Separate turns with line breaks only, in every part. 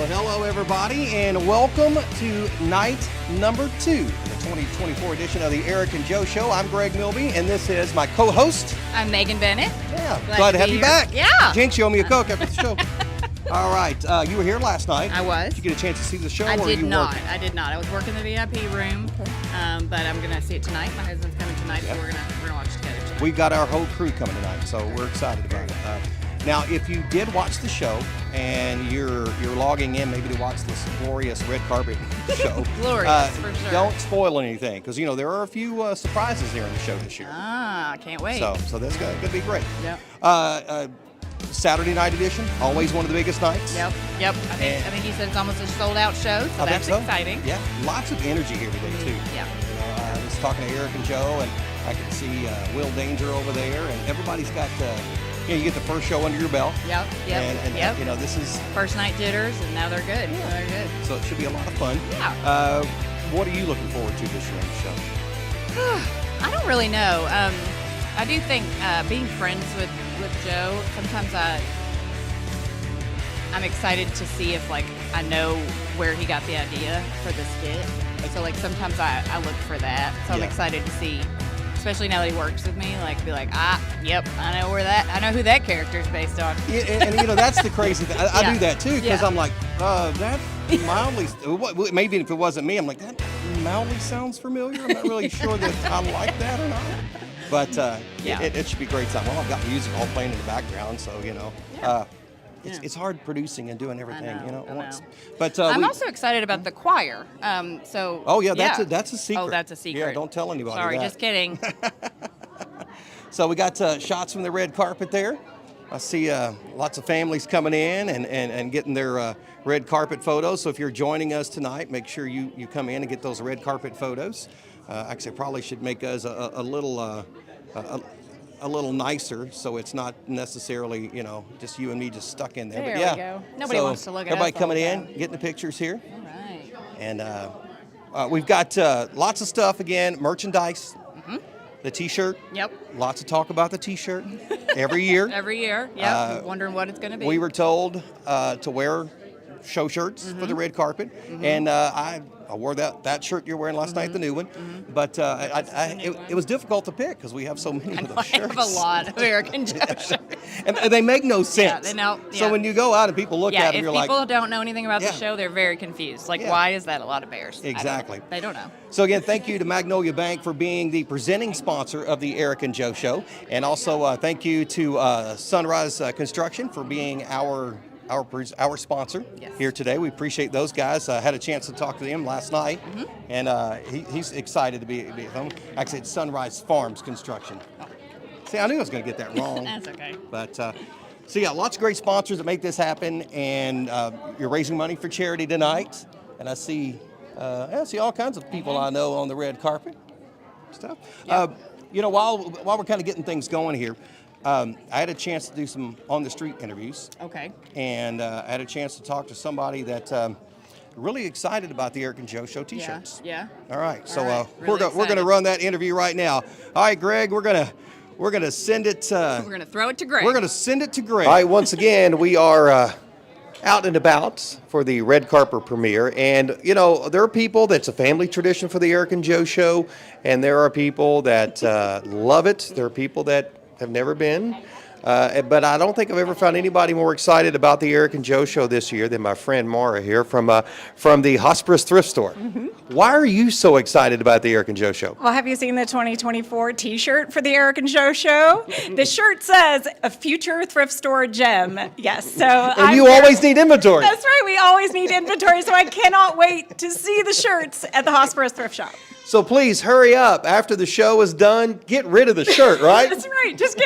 Well, hello, everybody, and welcome to night number 2, the 2024 edition of the Eric and Joe Show. I'm Greg Milby, and this is my co-host.
I'm Maegan Bennett.
Yeah, glad to have you back.
Yeah.
Jinx, you owe me a Coke after the show. All right, you were here last night.
I was.
Did you get a chance to see the show?
I did not.
Working?
I did not. I was working the VIP room, but I'm going to see it tonight. My husband's coming tonight, so we're gonna watch together tonight.
We've got our whole crew coming tonight, so we're excited about it. Now, if you did watch the show and you're logging in maybe to watch this glorious red carpet show,
Glorious, for sure.
Don't spoil anything because there are a few surprises there in the show this year.
I can't wait.
So that's going to be great.
Yep.
Saturday night edition, always one of the biggest nights.
Yep. I think he said it's almost a sold-out show, so that's exciting.
Yeah, lots of energy here today too.
Yeah.
I was talking to Eric and Joe, and I can see Will Danger over there, and everybody's got. You get the first show under your belt.
Yep.
And this is
first night jitters, and now they're good.
Yeah.
They're good.
So it should be a lot of fun.
Yeah.
What are you looking forward to this year on the show?
I don't really know. I do think being friends with Joe, sometimes I'm excited to see if I know where he got the idea for the skit. So sometimes I look for that. So I'm excited to see, especially now that he works with me, yep, I know who that character is based on.
Yeah, and that's the crazy thing. I do that too because I'm like, that mildly. Maybe if it wasn't me, I'm like, that mildly sounds familiar. I'm not really sure that I like that or not. But it should be a great time. Well, I've got music all playing in the background, so it's hard producing and doing everything,
I know.
But
I'm also excited about the choir.
That's a secret.
Oh, that's a secret.
Yeah, don't tell anybody.
Sorry,
that.
just kidding.
So we got shots from the red carpet there. I see lots of families coming in and getting their red carpet photos. So if you're joining us tonight, make sure you come in and get those red carpet photos. Actually, I probably should make us a little nicer, so it's not necessarily just you and me just stuck in there.
There we go. Nobody wants to look at us.
Everybody coming in, getting the pictures here.
All right.
And we've got lots of stuff again, merchandise. Mm-hmm. The T-shirt.
Yep.
Lots of talk about the T-shirt every year.
Every year. Yep. Wondering what it's going to be.
We were told to wear show shirts for the red carpet, and I wore that shirt you're wearing last night, the new one. But it was difficult to pick because we have so many of those shirts.
I have a lot of Eric and Joe shirts.
And they make no sense.
Yeah, they know. Yeah.
So when you go out and people look at them, you're like,
if people don't know anything about the show, they're very confused. Why is that a lot of bears?
Exactly.
They don't know. So
again, thank you to Magnolia Bank for being the presenting sponsor of the Eric and Joe Show. And also thank you to Sunrise Construction for being our sponsor here today. We appreciate those guys. I had a chance to talk to them last night, and he's excited to be with them. Actually, it's Sunrise Farms Construction. See, I knew I was going to get that wrong.
That's okay.
But lots of great sponsors that make this happen, and you're raising money for charity tonight. And I see all kinds of people I know on the red carpet stuff.
Yep.
While we're kind of getting things going here. I had a chance to do some on-the-street interviews.
Okay.
And I had a chance to talk to somebody that really excited about the Eric and Joe Show T-shirts.
Yeah.
All right. So
Really
we're going to run that interview right now. All right, Greg, we're going to send it.
We're going to throw it to Greg.
We're going to send it to Greg. All right. Once again, we are out and about for the red carpet premiere, and there are people that's a family tradition for the Eric and Joe Show, and there are people that love it. There are people that have never been, but I don't think I've ever found anybody more excited about the Eric and Joe Show this year than my friend Mara here from the Hospice Thrift Store. Why are you so excited about the Eric and Joe Show?
Well, have you seen the 2024 T-shirt for the Eric and Joe Show? The shirt says "A Future Thrift Store Gem." Yes, so
and you always need inventory.
That's right. We always need inventory, so I cannot wait to see the shirts at the Hospice Thrift Shop.
So please hurry up. After the show is done, get rid of the shirt, right?
That's right. Just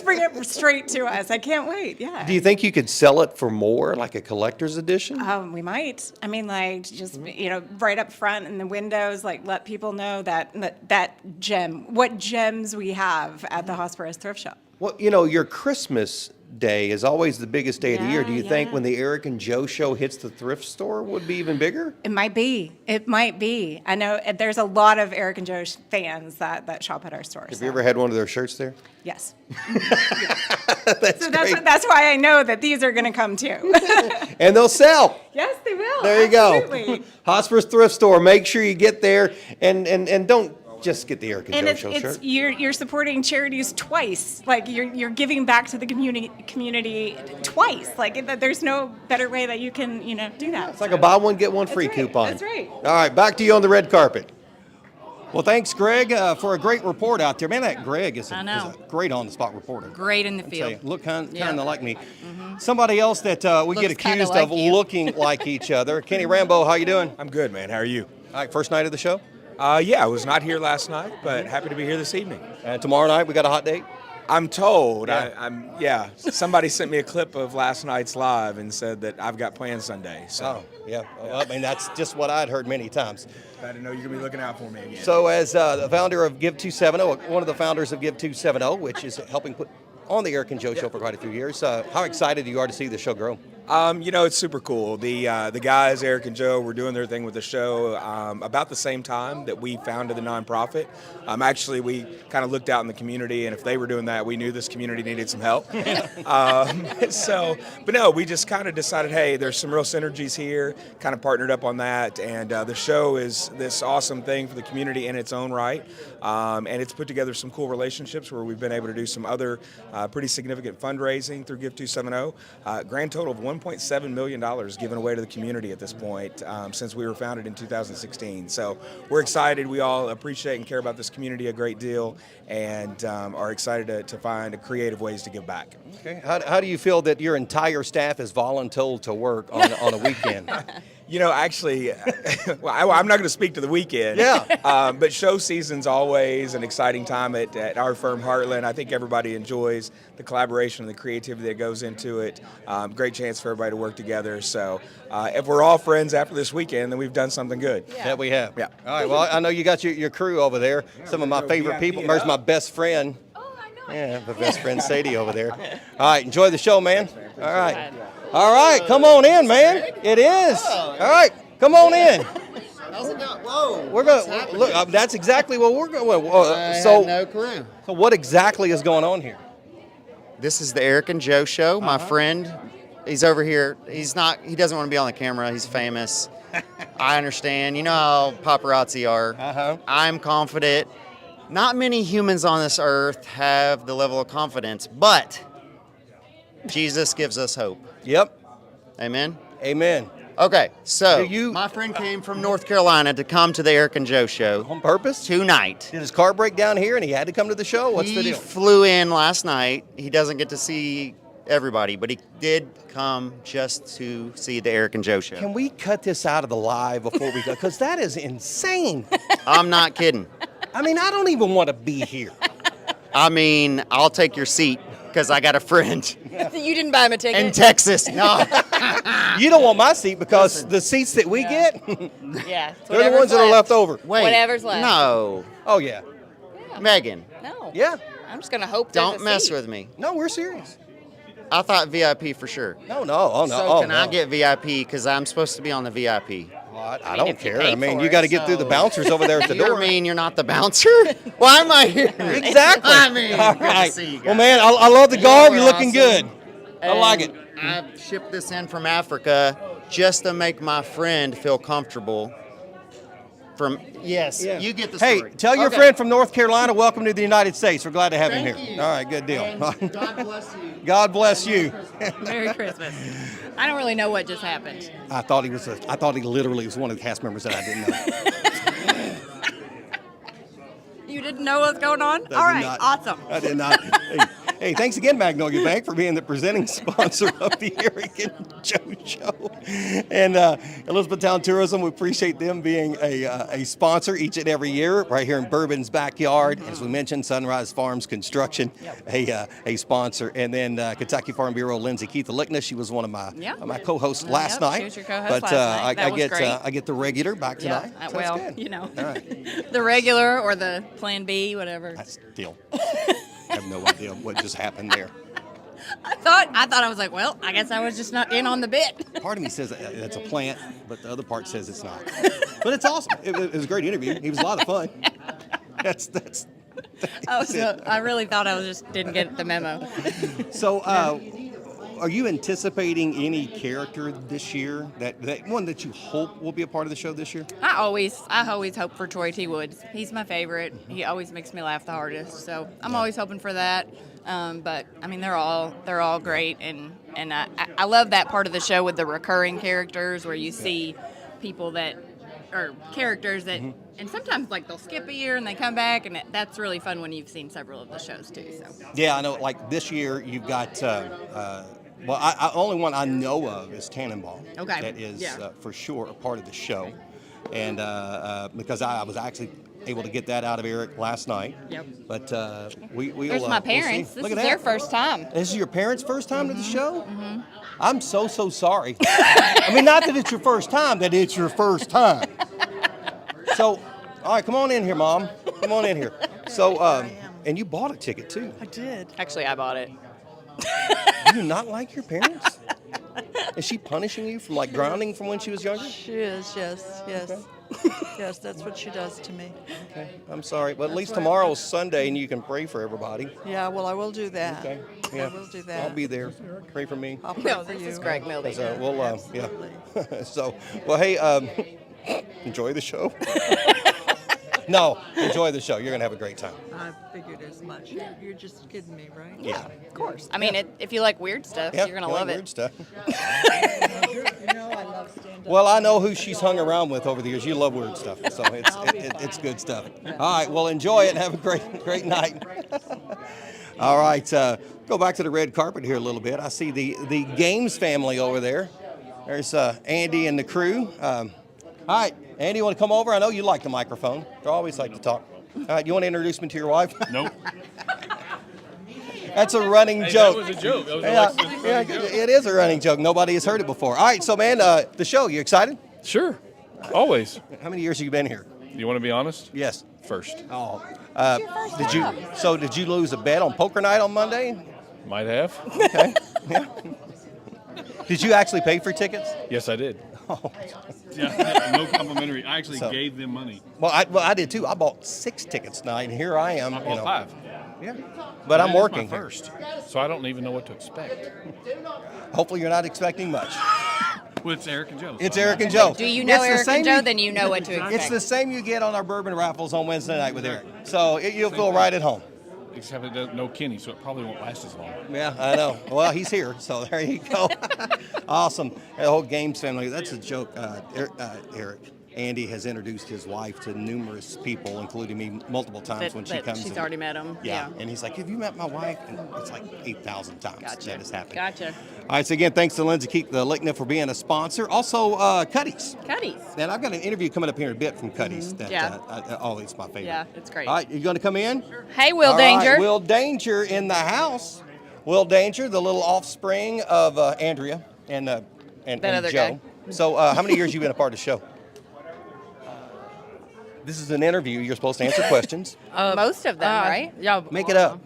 bring it straight to us. I can't wait. Yeah.
Do you think you could sell it for more, like a collector's edition?
We might. I mean, just right up front in the windows, let people know that gem, what gems we have at the Hospice Thrift Shop.
Well, your Christmas day is always the biggest day of the year. Do you think when the Eric and Joe show hits the thrift store would be even bigger?
It might be. It might be. I know there's a lot of Eric and Joe fans that shop at our store.
Have you ever had one of their shirts there?
Yes.
That's great.
That's why I know that these are going to come too.
And they'll sell.
Yes, they will.
There you
Absolutely.
go. Hotspur's thrift store. Make sure you get there and don't just get the Eric and
And
Joe
it's,
show
it's
shirt.
you're supporting charities twice. Like you're giving back to the community twice. Like there's no better way that you can do that.
It's like a buy one get one free
right.
coupon.
That's right.
All right, back to you on the red carpet. Well, thanks, Greg, for a great report out there. Man, that Greg is
I know.
a great on-the-spot reporter.
Great in the
I'll tell you,
field.
look kind
Yeah.
of like me. Somebody else that we get
Looks kinda
accused
like
of
you.
looking like each other. Kenny Rambo, how you doing?
I'm good, man. How are you?
All right, first night of the show.
Yeah, I was not here last night, but happy to be here this evening.
And tomorrow night we got a hot date.
I'm told.
Yeah.
Somebody sent me a clip of last night's live and said that I've got plans Sunday. So
Yeah. Well, I mean, that's just what I'd heard many times.
I didn't know you're gonna be looking out for me again.
So, as the founder of Give 270, one of the founders of Give 270, which is helping put on the Eric and Joe show for quite a few years, how excited you are to see the show grow?
It's super cool. The guys, Eric and Joe, were doing their thing with the show about the same time that we founded the nonprofit. Actually, we kind of looked out in the community, and if they were doing that, we knew this community needed some help. But no, we just kind of decided, hey, there's some real synergies here, kind of partnered up on that, and the show is this awesome thing for the community in its own right, and it's put together some cool relationships where we've been able to do some other pretty significant fundraising through Give 270. Grand total of $1.7 million given away to the community at this point since we were founded in 2016. So we're excited. We all appreciate and care about this community a great deal, and are excited to find creative ways to give back.
Okay. How do you feel that your entire staff is voluntold to work on a weekend?
Actually, well, I'm not going to speak to the weekend.
Yeah.
But show season's always an exciting time at our firm, Heartland. I think everybody enjoys the collaboration and the creativity that goes into it. Great chance for everybody to work together. So if we're all friends after this weekend, then we've done something good.
Yeah, we have.
Yeah.
All right. Well, I know you got your crew over there. Some of my favorite people. There's my best friend.
Oh, I know.
Yeah, my best friend Sadie over there. All right. Enjoy the show, man. All right. All right. Come on in, man. It is. All right. Come on in.
How's it going? Whoa.
We're going to look. That's exactly what we're going.
I
So,
had no clue.
so what exactly is going on here?
This is the Eric and Joe show. My friend, he's over here. He doesn't want to be on the camera. He's famous. I understand. You know how paparazzi are. I'm confident. Not many humans on this earth have the level of confidence, but Jesus gives us hope.
Yep.
Amen?
Amen.
Okay, so
Do you-
my friend came from North Carolina to come to the Eric and Joe show
On purpose?
tonight.
Did his car break down here and he had to come to the show? What's the
He
deal?
flew in last night. He doesn't get to see everybody, but he did come just to see the Eric and Joe show.
Can we cut this out of the live before we go? Because that is insane.
I'm not kidding.
I mean, I don't even want to be here.
I mean, I'll take your seat because I got a friend
You didn't buy him a ticket?
in Texas. No,
You don't want my seat because the seats that we get,
Yeah.
they're the ones that are left over.
wait.
Whatever's left.
No,
Oh, yeah.
Megan,
No.
Yeah.
I'm just going to hope there's
don't
a
mess
seat.
with me.
No, we're serious.
I thought VIP for sure.
No, no. Oh, no.
So
oh,
can
no.
I get VIP because I'm supposed to be on the VIP?
Well, I
mean,
don't
if you
care.
paid
I mean,
for
you
it,
got to get through the
so-
bouncers over there at the
You
door.
mean you're not the bouncer? Why am I here?
Exactly.
I mean,
All
good to
right.
see you guys.
Well, man, I love the garb. You're looking
awesome.
good. I like it.
I shipped this in from Africa just to make my friend feel comfortable. Yes,
Yeah.
you get the
Hey,
story.
tell your
Okay.
friend from North Carolina, welcome to the United States. We're glad to have him
Thank
here.
you.
All right, good deal.
And God bless you.
God bless you.
Merry Christmas. I don't really know what just happened.
I thought he literally was one of the cast members that I didn't know.
You didn't know what's going on?
I
All
did
right.
not.
Awesome.
I did not. Hey, thanks again, Magnolia Bank, for being the presenting sponsor of the Eric and Joe Show. And Elizabethtown Tourism, we appreciate them being a sponsor each and every year right here in Bourbon's backyard. As we mentioned, Sunrise Farms Construction, a sponsor. And then Kentucky Farm Bureau, Lindsay Keith Lickness, she was one of my co-hosts last night.
She was your co-host
But
last night. That
I
was
get
great.
I get the regular back
Yeah.
tonight. So that's
Well,
good.
you know,
All right.
the regular or the plan B, whatever.
That's deal. have no idea what just happened there.
I thought I was like, well, I guess I was just not in on the bit.
Part of me says that's a plant, but the other part says it's not. But it's awesome. It was a great interview. He was a lot of fun. That's
I really thought I didn't get the memo.
So, are you anticipating any character this year that one that you hope will be a part of the show this year?
I always hope for Troy T. Woods. He's my favorite. He always makes me laugh the hardest. So I'm always hoping for that. But I mean, they're all great, and I love that part of the show with the recurring characters where you see people that are characters that, and sometimes like they'll skip a year and they come back, and that's really fun when you've seen several of the shows too. So
Yeah, I know. Like this year, you've got. I only one I know of is Tannenbaum.
Okay.
That is for sure a part of the show, and because I was actually able to get that out of Eric last night.
Yep.
But we'll.
There's my
we'll see.
parents. This
Look
is
at
their
that.
first time.
This is your parents' first time to the show? Mm-hmm. I'm so sorry. I mean, not that it's your first time, that it's your first time. So, all right, come on in here, Mom. Come on in here. So, and you bought a ticket too.
I did.
Actually, I bought it.
Do you not like your parents? Is she punishing you from like grounding from when she was younger?
She is, yes. Yes, that's what she does to me.
Okay, I'm sorry, but at least tomorrow's Sunday and you can pray for everybody.
Yeah, well, I will do that.
Okay, yeah,
I will do that.
I'll be there. Pray for me.
I'll pray
No,
for
this
you.
is Greg Milby.
So we'll,
Absolutely.
yeah. So, well, hey, enjoy the show. No, enjoy the show. You're gonna have a great time.
I figured as much. You're just kidding me, right?
Yeah.
Of course. I mean, if you like weird stuff,
Yeah,
you're gonna
you like
love
weird
it.
stuff.
You know I love stand-up.
Well, I know who she's hung around with over the years. You love weird stuff, so it's good stuff. All right, well, enjoy it and have a great night. All right, go back to the red carpet here a little bit. I see the Games family over there. There's Andy and the crew. All right, Andy, you want to come over? I know you like the microphone. You always like to talk. All right, you want to introduce me to your wife?
Nope.
That's a running joke.
That was a joke. That was
Yeah, it is a running joke. Nobody has heard it before. All right, so man, the show, you excited?
Sure. Always.
How many years have you been here?
You want to be honest?
Yes.
First.
Oh. Did you lose a bet on poker night on Monday?
Might have.
Okay. Yeah. Did you actually pay for tickets?
Yes, I did.
Oh.
Yeah, no complimentary. I actually
So-
gave them money.
Well, I did too. I bought 6 tickets tonight, and here I am.
I bought 5.
Yeah. But I'm
This is
working
my
here.
first, so I don't even know what to expect.
Hopefully, you're not expecting much.
Well, it's Eric and Joe.
It's Eric and Joe.
Do you know
It's the
Eric
same
and Joe?
you-
Then you know what to expect.
It's the same you get on our bourbon raffles on Wednesday night with Eric. So you'll feel right at home.
Except it doesn't know Kenny, so it probably won't last as long.
Yeah, I know. Well, he's here, so there you go. Awesome. The whole Games family. That's a joke. Eric. Andy has introduced his wife to numerous people, including me, multiple times when she comes.
She's
in.
already met him.
Yeah. And he's like, "Have you met my wife?" And it's like 8,000 times
Gotcha.
that has happened.
Gotcha.
All right. So again, thanks to Lindsay Keek, the Lickna, for being a sponsor. Also, Cuddy's.
Cuddy's.
And I've got an interview coming up here in a bit from Cuddy's. That,
Yeah.
It's my favorite.
Yeah, it's great.
All right, you going to come in?
Hey, Will
All right,
Danger.
Will Danger in the house. Will Danger, the little offspring of Andrea and
other
Joe.
guy.
So, how many years you been a part of the show? This is an interview. You're supposed to answer questions.
Most of them, right?
Yeah.
Make it up.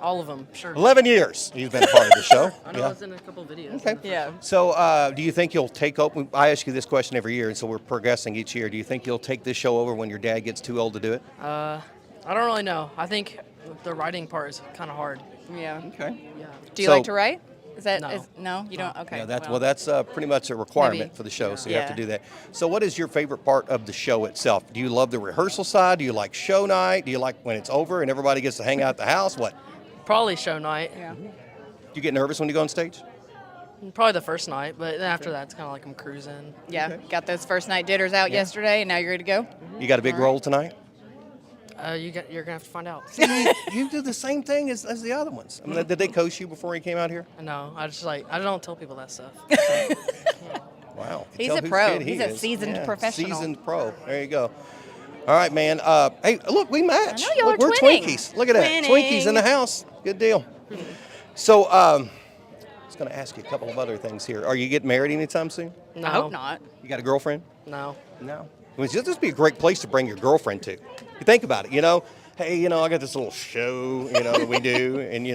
All of them, sure.
11 years you've been a part of the show.
I know I was in a couple of videos.
Okay.
Yeah.
So, do you think you'll take over? I ask you this question every year, and so we're progressing each year. Do you think you'll take this show over when your dad gets too old to do it?
I don't really know. I think the writing part is kind of hard.
Yeah.
Okay.
Yeah.
Do you
So-
like to write? Is that
No.
no? You don't. Okay.
Yeah, that's pretty much a requirement
Maybe.
for the show, so you have to
Yeah.
do that. So, what is your favorite part of the show itself? Do you love the rehearsal side? Do you like show night? Do you like when it's over and everybody gets to hang out at the house? What?
Probably show night.
Yeah.
Do you get nervous when you go on stage?
Probably the first night, but then after that, it's kind of like I'm cruising.
Yeah. Got those first night dinners out yesterday, and now you're ready to go.
You got a big role tonight?
You're gonna have to find out.
You do the same thing as the other ones. I mean, did they coach you before you came out here?
No, I don't tell people that stuff.
Wow.
He's
Tell
a
whose
pro.
kid he
He's a
is.
seasoned professional.
Seasoned pro. There you go. All right, man. Hey, look, we match.
I know y'all
Look,
are
we're
twinning.
Twinkies. Look at that.
Twinning.
Twinkies in the house. Good deal. So, I was going to ask you a couple of other things here. Are you getting married anytime soon?
No.
I hope not.
You got a girlfriend?
No.
No. Well, this would be a great place to bring your girlfriend to. You think about it, you know. hey, I got this little show, that we do, and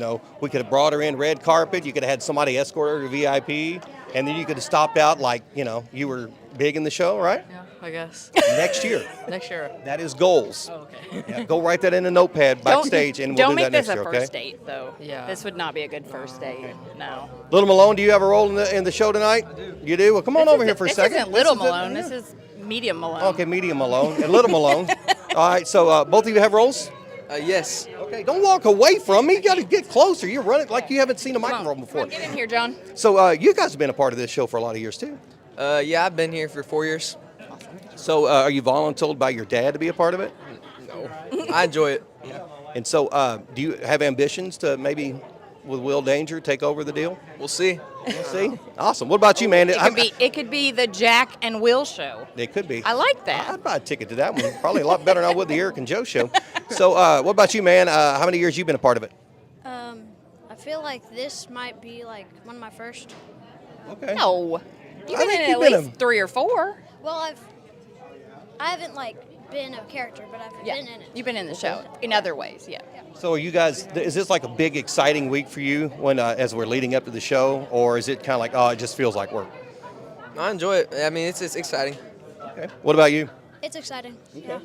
we could have brought her in red carpet. You could have had somebody escort her to VIP, and then you could have stopped out like you were big in the show, right?
Yeah, I guess.
Next year.
Next year.
That is goals.
Oh, okay.
Yeah, go write that in a notepad backstage, and we'll
don't
do
make
that
this
next
a
year,
first
okay?
date, though.
Yeah.
This would not be a good first date. No.
Little Malone, do you have a role in the show tonight? I do. You do? Well, come on over here for a second.
This isn't Little
This is
Malone. This is Medium Malone.
Okay, Medium Malone and Little Malone. All right, so both of you have roles?
Yes.
Okay, don't walk away from me. You got to get closer. You're running like you haven't seen a microphone before.
Get in here, John.
So you guys have been a part of this show for a lot of years, too.
Yeah, I've been here for 4 years.
So are you volunteered by your dad to be a part of it?
No. I enjoy it.
And so do you have ambitions to maybe, with Will Danger, take over the deal?
We'll see.
We'll see. Awesome. What about you, man?
It could be the Jack and Will show.
It could be.
I like that.
I'd buy a ticket to that one. Probably a lot better than I would the Eric and Joe show. So what about you, man? How many years you been a part of it?
I feel like this might be like one of my first.
Okay.
No. You've
I
been
think
in
you've
at
been
least 3 or 4.
Well, I haven't like been a character, but I've
Yeah.
been in it.
You've been in the show in other ways, yeah.
So are you guys, is this like a big exciting week for you when as we're leading up to the show, or is it kind of like, oh, it just feels like work?
I enjoy it. I mean, it's exciting.
Okay. What about you?
It's exciting. Yeah.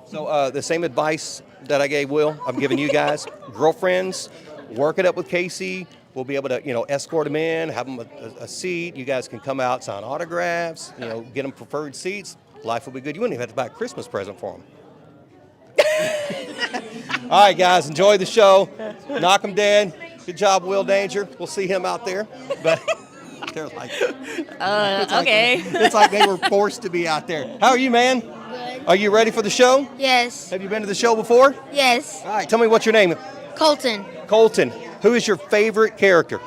So the same advice that I gave Will, I'm giving you guys. Girlfriends, work it up with Casey. We'll be able to, escort them in, have them a seat. You guys can come out, sign autographs, get them preferred seats. Life will be good. You wouldn't even have to buy a Christmas present for them. All right, guys, enjoy the show. Knock 'em dead. Good job, Will Danger. We'll see him out there. But they're like,
Okay.
it's like they were forced to be out there. How are you, man?
Good.
Are you ready for the show?
Yes.
Have you been to the show before?
Yes.
All right, tell me what's your name.
Colton.
Colton. Who is your favorite character?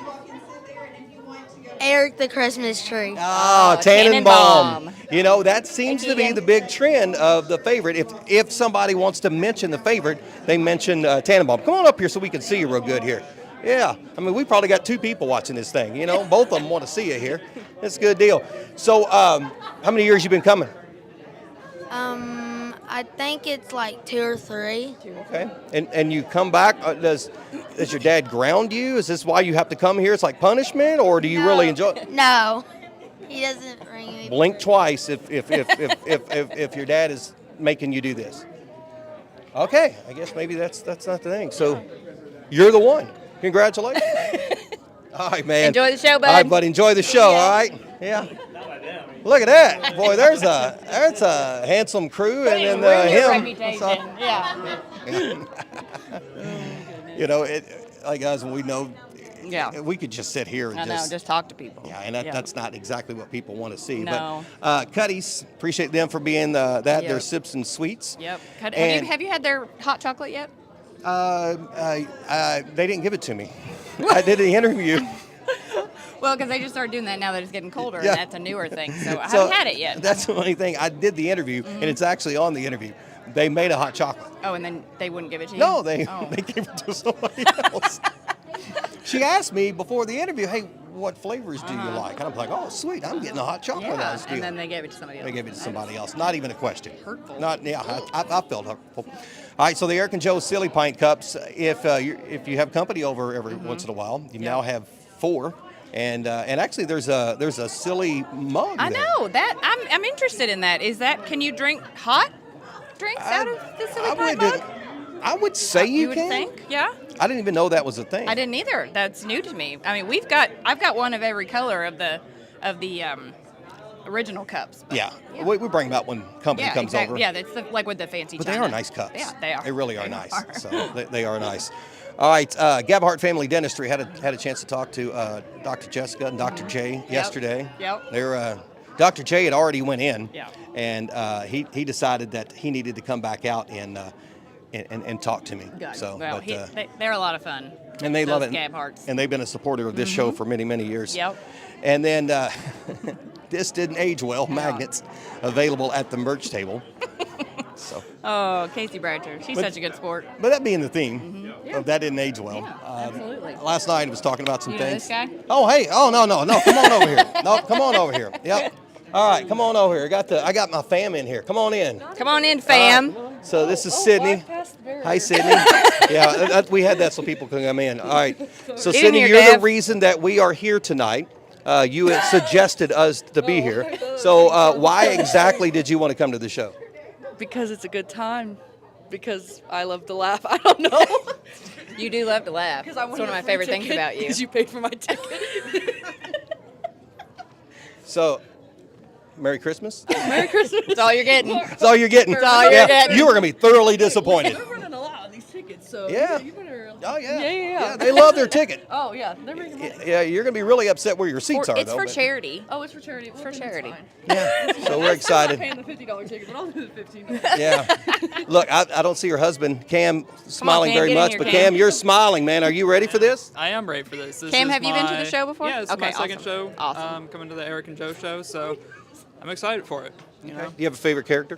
Eric the Christmas tree.
Ah, Tannenbaum.
Tannenbaum.
That seems to be the big trend of the favorite. If somebody wants to mention the favorite, they mention Tannenbaum. Come on up here so we can see you real good here. Yeah, I mean, we probably got 2 people watching this thing. Both of them want to see you here. It's a good deal. So, how many years you been coming?
I think it's like 2 or 3.
Okay. And you come back, does your dad ground you? Is this why you have to come here? It's like punishment, or do you really enjoy it?
No. He doesn't ring me.
Blink twice if your dad is making you do this. Okay, I guess maybe that's not the thing. So you're the one. Congratulations. All right, man.
Enjoy the show, bud.
All right, buddy. Enjoy the show. All right. Yeah. Look at that, boy. There's a handsome crew, and then him.
Reputation. Yeah.
Guys, we know.
Yeah.
We could just sit here and
I know, just talk to people.
Yeah, and that's not exactly what people want to see.
No.
But Cuddy's, appreciate them for being that.
Yep.
They're Sips and Sweets.
Yep.
And-
Have you had their hot chocolate yet?
They didn't give it to me. I did the interview.
Well, because they just started doing that now that it's getting colder,
Yeah.
and that's a newer thing. So I haven't had it yet.
That's the only thing. I did the interview, and it's actually on the interview. They made a hot chocolate.
Oh, and then they wouldn't give it to you?
No, they
Oh.
gave it to somebody else. She asked me before the interview, hey, what flavors do you like? And I'm like, oh, sweet, I'm getting a hot chocolate out of
Yeah,
this deal.
and then they gave it to somebody else.
They gave it to somebody else. Not even a question.
Hurtful.
I felt hurtful. All right, so the Eric and Joe Silly Pint Cups, if you have company over every once in a while, you now have 4. And actually, there's a silly mug
I
there.
know that. I'm interested in that. Can you drink hot drinks out of the silly pint mug?
I would say you
would
can.
think, yeah.
I didn't even know that was a thing.
I didn't either. That's new to me. I mean, I've got one of every color of the original cups. But
Yeah. We bring them out when company
yeah,
comes
exactly.
over.
Yeah, that's like with the fancy.
But they
china.
are nice cups.
Yeah, they are.
They really are
They
nice.
are.
So they are nice. All right, Gabhart Family Dentistry had a chance to talk to Dr. Jessica and Dr. Jay yesterday.
Yep.
They're Dr. Jay had already went in.
Yeah.
And he decided that he needed to come back out and talk to me.
Good.
So,
well,
but,
they're a lot of fun.
and they love it.
Gabharts.
And they've been a supporter of this show for many, many years.
Yep.
And then this didn't age well. Magnets available at the merch table. So.
Oh, Casey Bradcher. She's such a good sport.
But that being the theme, of that didn't age well.
Yeah, absolutely.
Last night I was talking about some
You know
things.
this guy?
Oh, hey. Oh, no. Come on over here. No, come on over here. Yep. All right, come on over here. I got my fam in here. Come on in.
Come on in, fam.
So this is Sydney.
Past the very
Hi, Sydney. Yeah, we had that so people could come in. All right. So,
Get in
Sydney,
here,
you're the
Dev.
reason that we are here tonight. You had suggested us to be here. So, why exactly did you want to come to the show?
Because it's a good time. Because I love to laugh. I don't know.
You do love to laugh. It's one of my favorite things about you.
Because you paid for my ticket.
So, Merry Christmas.
Merry Christmas.
That's all you're getting.
That's all you're getting.
That's all you're getting.
You are going to be thoroughly disappointed.
They're running a lot on these tickets, so
Yeah.
you better.
Oh, yeah.
Yeah.
They love their ticket.
Oh, yeah. They're bringing money.
Yeah, you're going to be really upset where your seats are,
It's
though.
for
but-
charity.
Oh, it's for charity. It's
for charity.
Yeah, so we're excited.
I'm not paying the $50 ticket, but I'll do the $15.
Yeah. Look, I don't see your husband, Cam, smiling
Cam,
very
get in
much,
here,
but
Cam.
Cam, you're smiling, man. Are you ready for this?
I am ready for this.
Cam, have you been to the show before?
Yeah, it's
Okay,
my second
awesome.
show.
Awesome.
Coming to the Eric and Joe show, so I'm excited for it. You know?
Do you have a favorite character?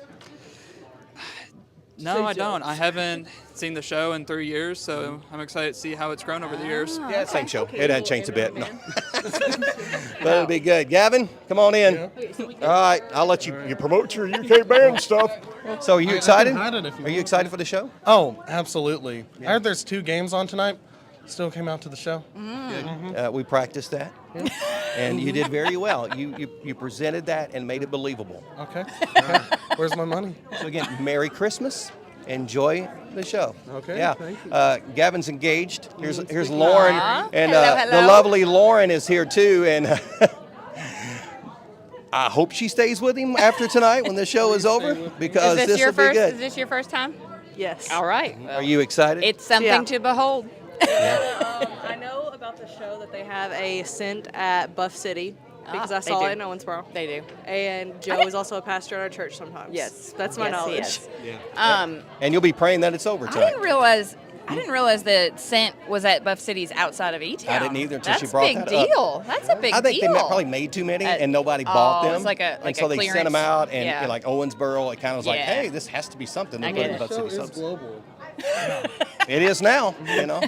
No, I don't. I haven't seen the show in 3 years, so I'm excited to see how it's grown over the years.
Yeah, same show. It hadn't changed a bit. No. But it'll be good. Gavin, come on in. All right, I'll let you promote your UK band stuff. So are you excited? Are you excited for the show?
Oh, absolutely. I heard there's 2 games on tonight. Still came out to the show.
We practiced that, and you did very well. You presented that and made it believable.
Okay. Where's my money?
So again, Merry Christmas. Enjoy the show.
Okay,
Yeah.
thank you.
Gavin's engaged. Here's Lauren,
Aw.
and
Hello.
the lovely Lauren is here too. And I hope she stays with him after tonight when the show is over because
Is this
this
your
will be
first?
good.
Is this your first time?
Yes.
All right.
Are you excited?
It's something
Yeah.
to behold.
I know about the show that they have a Scent at Buff City because I
they
saw
do.
it in Owensboro.
They do.
And Joe is also a pastor at our church sometimes.
Yes.
That's my
Yes, he
knowledge.
is.
Yeah. And you'll be praying that it's over
I
tonight.
didn't realize that Scent was at Buff City's outside of E-Town.
I didn't either until she
That's
brought
big
that
deal.
up.
That's a big
I think
deal.
they probably made too many and nobody
Oh,
bought them.
it's like a
and so they sent
clearance.
them out and
Yeah.
like Owensboro, it kind of was like,
Yeah.
hey, this has to be something.
I
to
get
put in
it.
Buff
The show
City
is
subs.
global.
It is now, you know.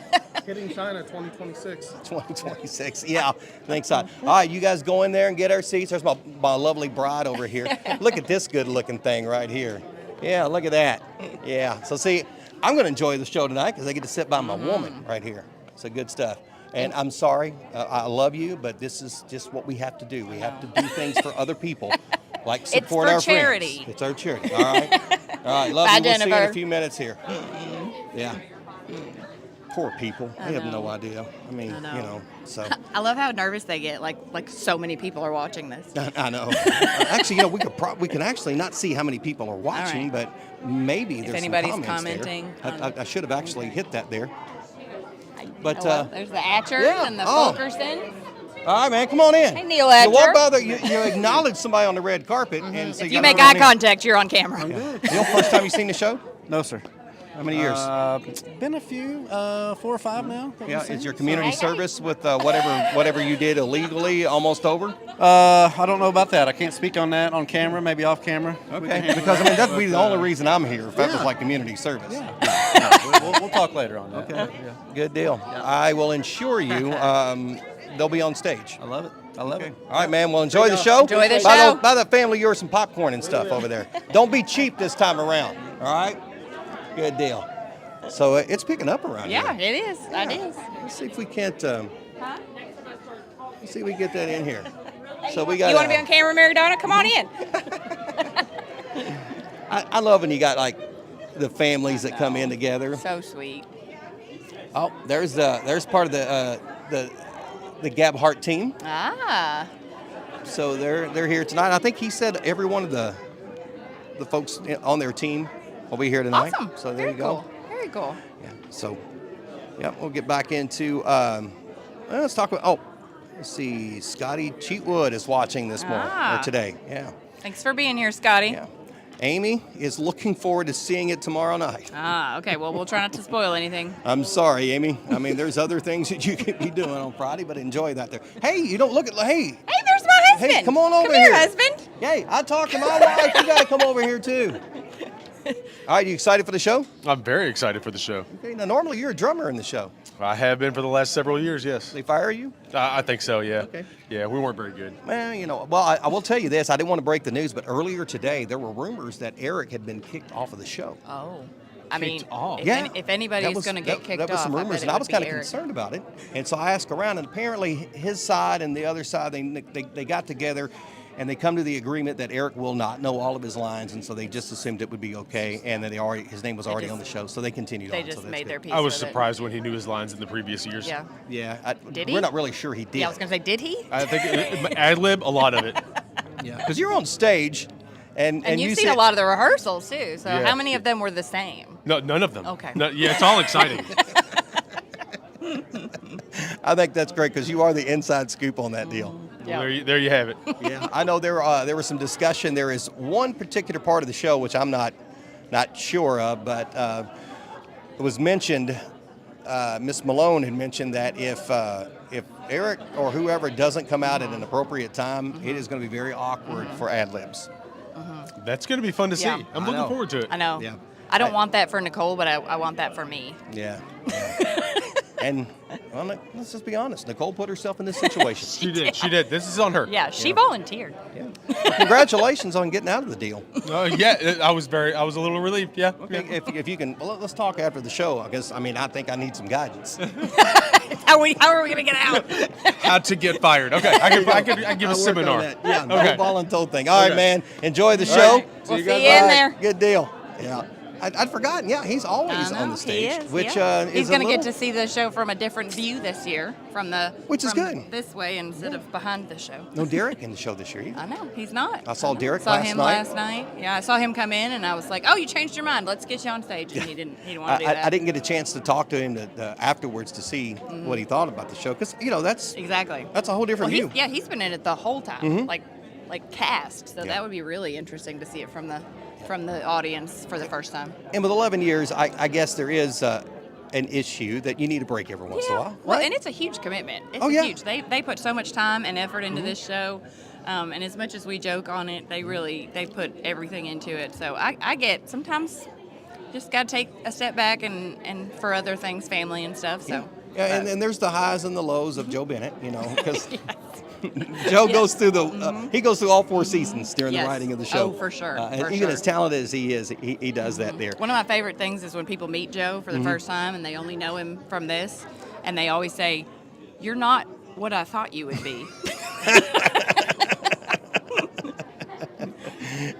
Hitting China 2026.
2026. Yeah, thanks. All right, you guys go in there and get our seats. There's my lovely bride over here. Look at this good-looking thing right here. Yeah, look at that. Yeah. So see, I'm going to enjoy the show tonight because I get to sit by my woman right here. So good stuff. And I'm sorry, I love you, but this is just what we have to do. We have to do things for other people, like support
for
our
charity.
friends. It's our charity. All right. All right. Love
Bye,
you. We'll see you in a
Jennifer.
few minutes here. Yeah. Poor people. They have no idea. I mean, you know, so.
I love how nervous they get. Like so many people are watching this.
I know. Actually, you know, we can actually not see how many people are watching, but maybe there's
anybody's
some comments
commenting
there. I should have actually hit that there. But
There's the Atcher
yeah.
and the
Oh.
Fulkerson.
all right, man, come on in.
Hey, Neil
You walk
Atcher.
by there, you acknowledge somebody on the red carpet, and so
If
you
you
gotta
make
go
eye
on in.
contact, you're on camera.
Neil, first time you seen the show?
No, sir.
How many years?
Been a few, 4 or 5 now. that
Yeah,
we've seen.
is your community service with whatever you did illegally almost over?
I don't know about that. I can't speak on that on camera, maybe off camera. We can
Okay,
handle
because I
that.
mean that'd be the
But,
only reason I'm here if that was like community service.
we'll talk later on that.
Okay, good deal. I will ensure you they'll be on stage.
I love it. I love
Okay.
it.
All right, man. Well, enjoy the show.
Enjoy the
Buy
show.
buy the family yours some popcorn and stuff over there. Don't be cheap this time around. All right. Good deal. So it's picking up around
Yeah,
here.
it is. It is.
Let's see if we can't. Let's see if we get that in here. So we got.
You want to be on camera, Mary Donna? Come on in.
I love when you got like the families that come in together.
So sweet.
Oh, there's part of the Gab Hart team.
Ah.
So they're here tonight. I think he said every one of the folks on their team will be here tonight.
Awesome.
So there
Very
you go.
cool. Very cool.
Yeah. So, yeah, we'll get back into. Let's talk about. Oh, let's see. Scotty Cheatwood is watching this morning or today. Yeah.
Thanks for being here, Scotty.
Yeah. Amy is looking forward to seeing it tomorrow night.
Ah, okay. Well, we'll try not to spoil anything.
I'm sorry, Amy. I mean, there's other things that you could be doing on Friday, but enjoy that there. Hey, you don't look at. Hey.
Hey, there's my husband.
Hey, come on over
Come here, husband.
Hey, I talked to my wife. You got to come over here too. All right, you excited for the show?
I'm very excited for the show.
Okay, now normally you're a drummer in the show.
I have been for the last several years, yes.
They fire you?
I think so, yeah.
Okay.
Yeah, we weren't very good.
Well, you know, I will tell you this. I didn't want to break the news, but earlier today there were rumors that Eric had been kicked off of the show.
Oh. I mean,
off.
if anybody's going to get kicked off,
that was some
I
rumors,
bet
and
it
I
would
was
be
kind of
Eric.
concerned about it. And so I asked around, and apparently his side and the other side, they got together, and they come to the agreement that Eric will not know all of his lines, and so they just assumed it would be okay, and that his name was already on the show, so they continued
They
on.
just
so that's
made
good.
their peace
I was
with it.
surprised when he knew his lines in the previous years.
Yeah.
Yeah,
Did he?
We're not really sure he did.
Yeah, I was going to say, did he?
I think ad lib a lot of it.
Yeah, because you're on stage, and
you've
you
seen
said,
a lot of the rehearsals too. So
Yeah.
how many of them were the same?
No, none of them.
Okay.
No, yeah, it's all exciting.
I think that's great because you are the inside scoop on that deal.
Yeah.
Well, there you have it.
Yeah, I know there was some discussion. There is one particular part of the show which I'm not sure of, but it was mentioned. Miss Malone had mentioned that if Eric or whoever doesn't come out at an appropriate time, it is going to be very awkward for ad libs.
That's going to be fun to see.
Yeah.
I'm
I
looking
know.
forward to it.
I know.
Yeah.
I don't want that for Nicole, but I want that for me.
Yeah. And well, let's just be honest. Nicole put herself in this situation.
She did. She did. This is on her.
Yeah, she volunteered.
Well, congratulations on getting out of the deal.
Yeah, I was a little relieved. Yeah.
Okay, if you can, well, let's talk after the show. I guess I think I need some guidance.
How are we going to get out?
How to get fired. Okay, I can give a
I'll work on
seminar.
that. Yeah, the
Okay.
whole voluntold thing. All right,
Okay.
man. Enjoy the
All
show.
right.
We'll
you
see
guys.
you in
Bye.
there.
Good deal. Yeah. I'd forgotten. Yeah, he's always
I know,
on the stage,
he is,
which
yeah.
is
he's
going to
get to see the show from a different view this year,
Which is good.
this way instead of behind the show.
No Derek in the show this year either.
I know he's not.
I saw Derek
saw
last
him
night.
last night. Yeah, I saw him come in, and I was like, "Oh, you changed your mind. Let's get you on stage." And he didn't want to do that.
I didn't get a chance to talk to him afterwards to see what he thought about the show because that's
Exactly.
that's a whole different view.
He's been in it the whole time, like cast. So
Yeah.
that would be really interesting to see it from the audience for the first time.
And with 11 years, I guess there is an issue that you need a break every once in a while.
Well,
Right?
and it's a huge commitment. It's
Oh, yeah.
huge. They put so much time and effort into this show, and as much as we joke on it, they put everything into it. So I get sometimes just got to take a step back and for other things, family and stuff. So
Yeah, and there's the highs and the lows of Joe Bennett, because Joe goes through he goes through all 4 seasons during the
Yes.
writing of the show.
Oh, for sure.
And
For
even
sure.
as talented as he is, he does that there.
one of my favorite things is when people meet Joe for the first time and they only know him from this, and they always say, "You're not what I thought you would be."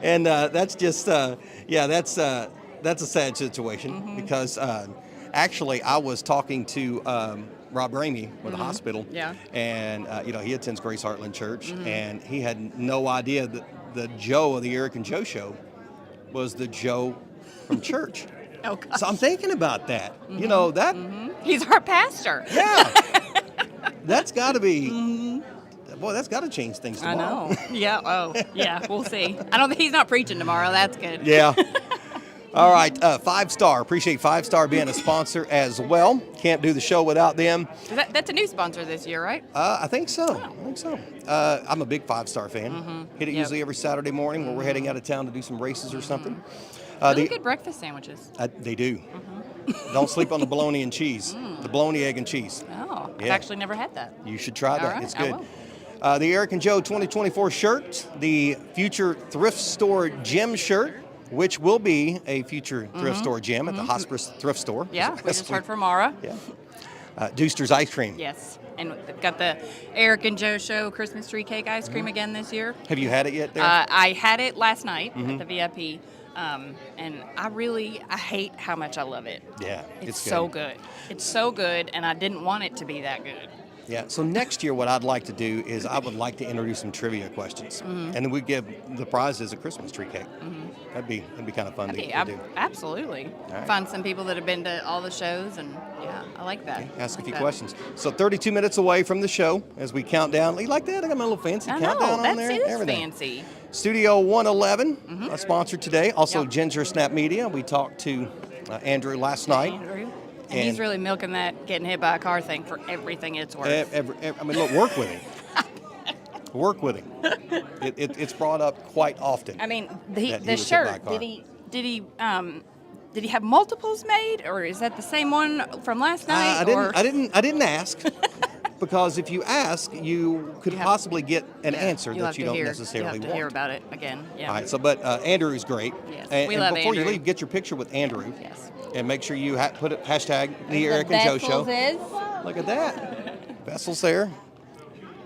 And that's just that's a sad situation because actually I was talking to Rob Ramey with the hospital,
Yeah.
and he attends Grace Heartland Church, and he had no idea that the Joe of the Eric and Joe show was the Joe from church.
Oh, gosh.
So I'm thinking about that. That
He's our pastor.
yeah, that's got to be. Boy, that's got to change things
I
tomorrow.
know. Yeah. Oh, yeah. We'll see. I don't think he's not preaching tomorrow. That's good.
Yeah. All right, 5 Star. Appreciate 5 Star being a sponsor as well. Can't do the show without them.
That's a new sponsor this year, right?
I think so. I'm a big 5 Star fan. Hit it
Yep.
usually every Saturday morning when we're heading out of town to do some races or something.
Really good breakfast sandwiches.
They do. Don't sleep on the bologna and cheese. The bologna, egg, and cheese.
Oh, I've
Yeah.
actually never had that.
You should try that.
right,
It's
I
good.
will.
The Eric and Joe 2024 shirt, the future thrift store gym shirt, which will be a future thrift store gym at the Hospice Thrift Store.
Yeah, we just heard from Mara.
Yeah. Deuster's Ice Cream.
Yes, and they've got the Eric and Joe Show Christmas tree cake ice cream again this year.
Have you had it yet there?
I had it last night at the VIP, and I hate how much I love it.
Yeah,
It's so good. It's so good, and I didn't want it to be that good.
Yeah, so next year what I'd like to do is I would like to introduce some trivia questions. And then we give the prizes a Christmas tree cake. That'd be kind of fun to do.
Absolutely.
right.
Find some people that have been to all the shows, and yeah, I like that.
Ask
I
a few
like that.
questions. So 32 minutes away from the show as we count down. You like that? I got my little fancy
I
countdown
know,
on there.
it is
Everything.
fancy.
Studio 111, sponsored today. Also
Yep.
Ginger Snap Media. We talked to Andrew last night.
Andrew. And he's really milking that getting hit by a car thing for everything it's worth.
Look, work with him. Work with him. It's brought up quite often.
I mean,
that he
the
was hit by a
shirt.
car.
Did he have multiples made, or is that the same one from last night?
I didn't ask because if you ask, you could possibly get an answer
You'll
that
have
you
to
don't
hear,
necessarily
you have to
want.
hear about it again. Yeah.
All right. So, but Andrew is great.
Yes,
And,
we
and
love
before you
Andrew.
leave, get your picture with Andrew.
Yes.
And make sure you put it hashtag the Eric and Joe Show. Look at that. Vessel's there.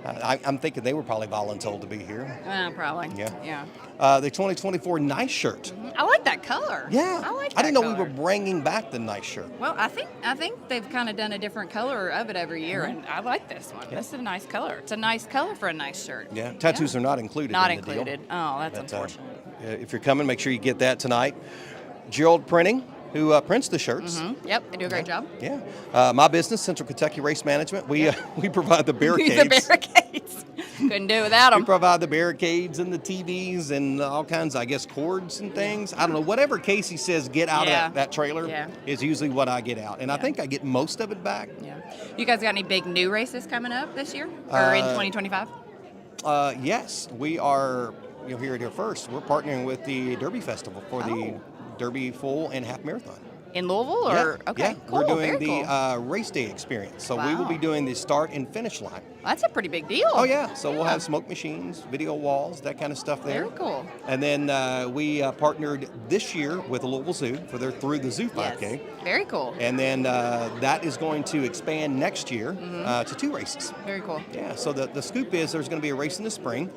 I'm thinking they were probably voluntold to be here.
Probably.
Yeah. The 2024 nice shirt.
I like that color.
Yeah.
I like that
I didn't know
color.
we were bringing back the nice shirt.
Well, I think they've kind of done a different color of it every year, and I like this one. This is a nice color. It's a nice color for a nice shirt.
Yeah. Tattoos are not included.
Not
in the
included.
Deal.
Oh, that's unfortunate.
If you're coming, make sure you get that tonight. Gerald Printing, who prints the shirts.
Yep, they do a great job.
Yeah. My business, Central Kentucky Race Management, we provide the barricades.
The barricades. Couldn't do without them.
We provide the barricades and the TVs and all kinds, I guess, cords and things. I don't know. Whatever Casey says get out of that trailer is usually what I get out. And I think I get most of it back.
Yeah. You guys got any big new races coming up this year or in 2025?
Yes. We are, you'll hear it here first. We're partnering with the Derby Festival for the Derby full and half marathon.
In Louisville or okay, cool.
We're doing
very
the
cool.
race day experience. So we will be doing the start and finish line.
That's a pretty big deal.
Oh yeah. So we'll have smoke machines, video walls, that kind of stuff there.
Very cool.
And then we partnered this year with the Louisville Zoo for their Through the Zoo 5K.
Yes. Very cool.
And then that is going to expand next year to 2 races.
Very cool.
Yeah. So the scoop is there's going to be a race in the spring.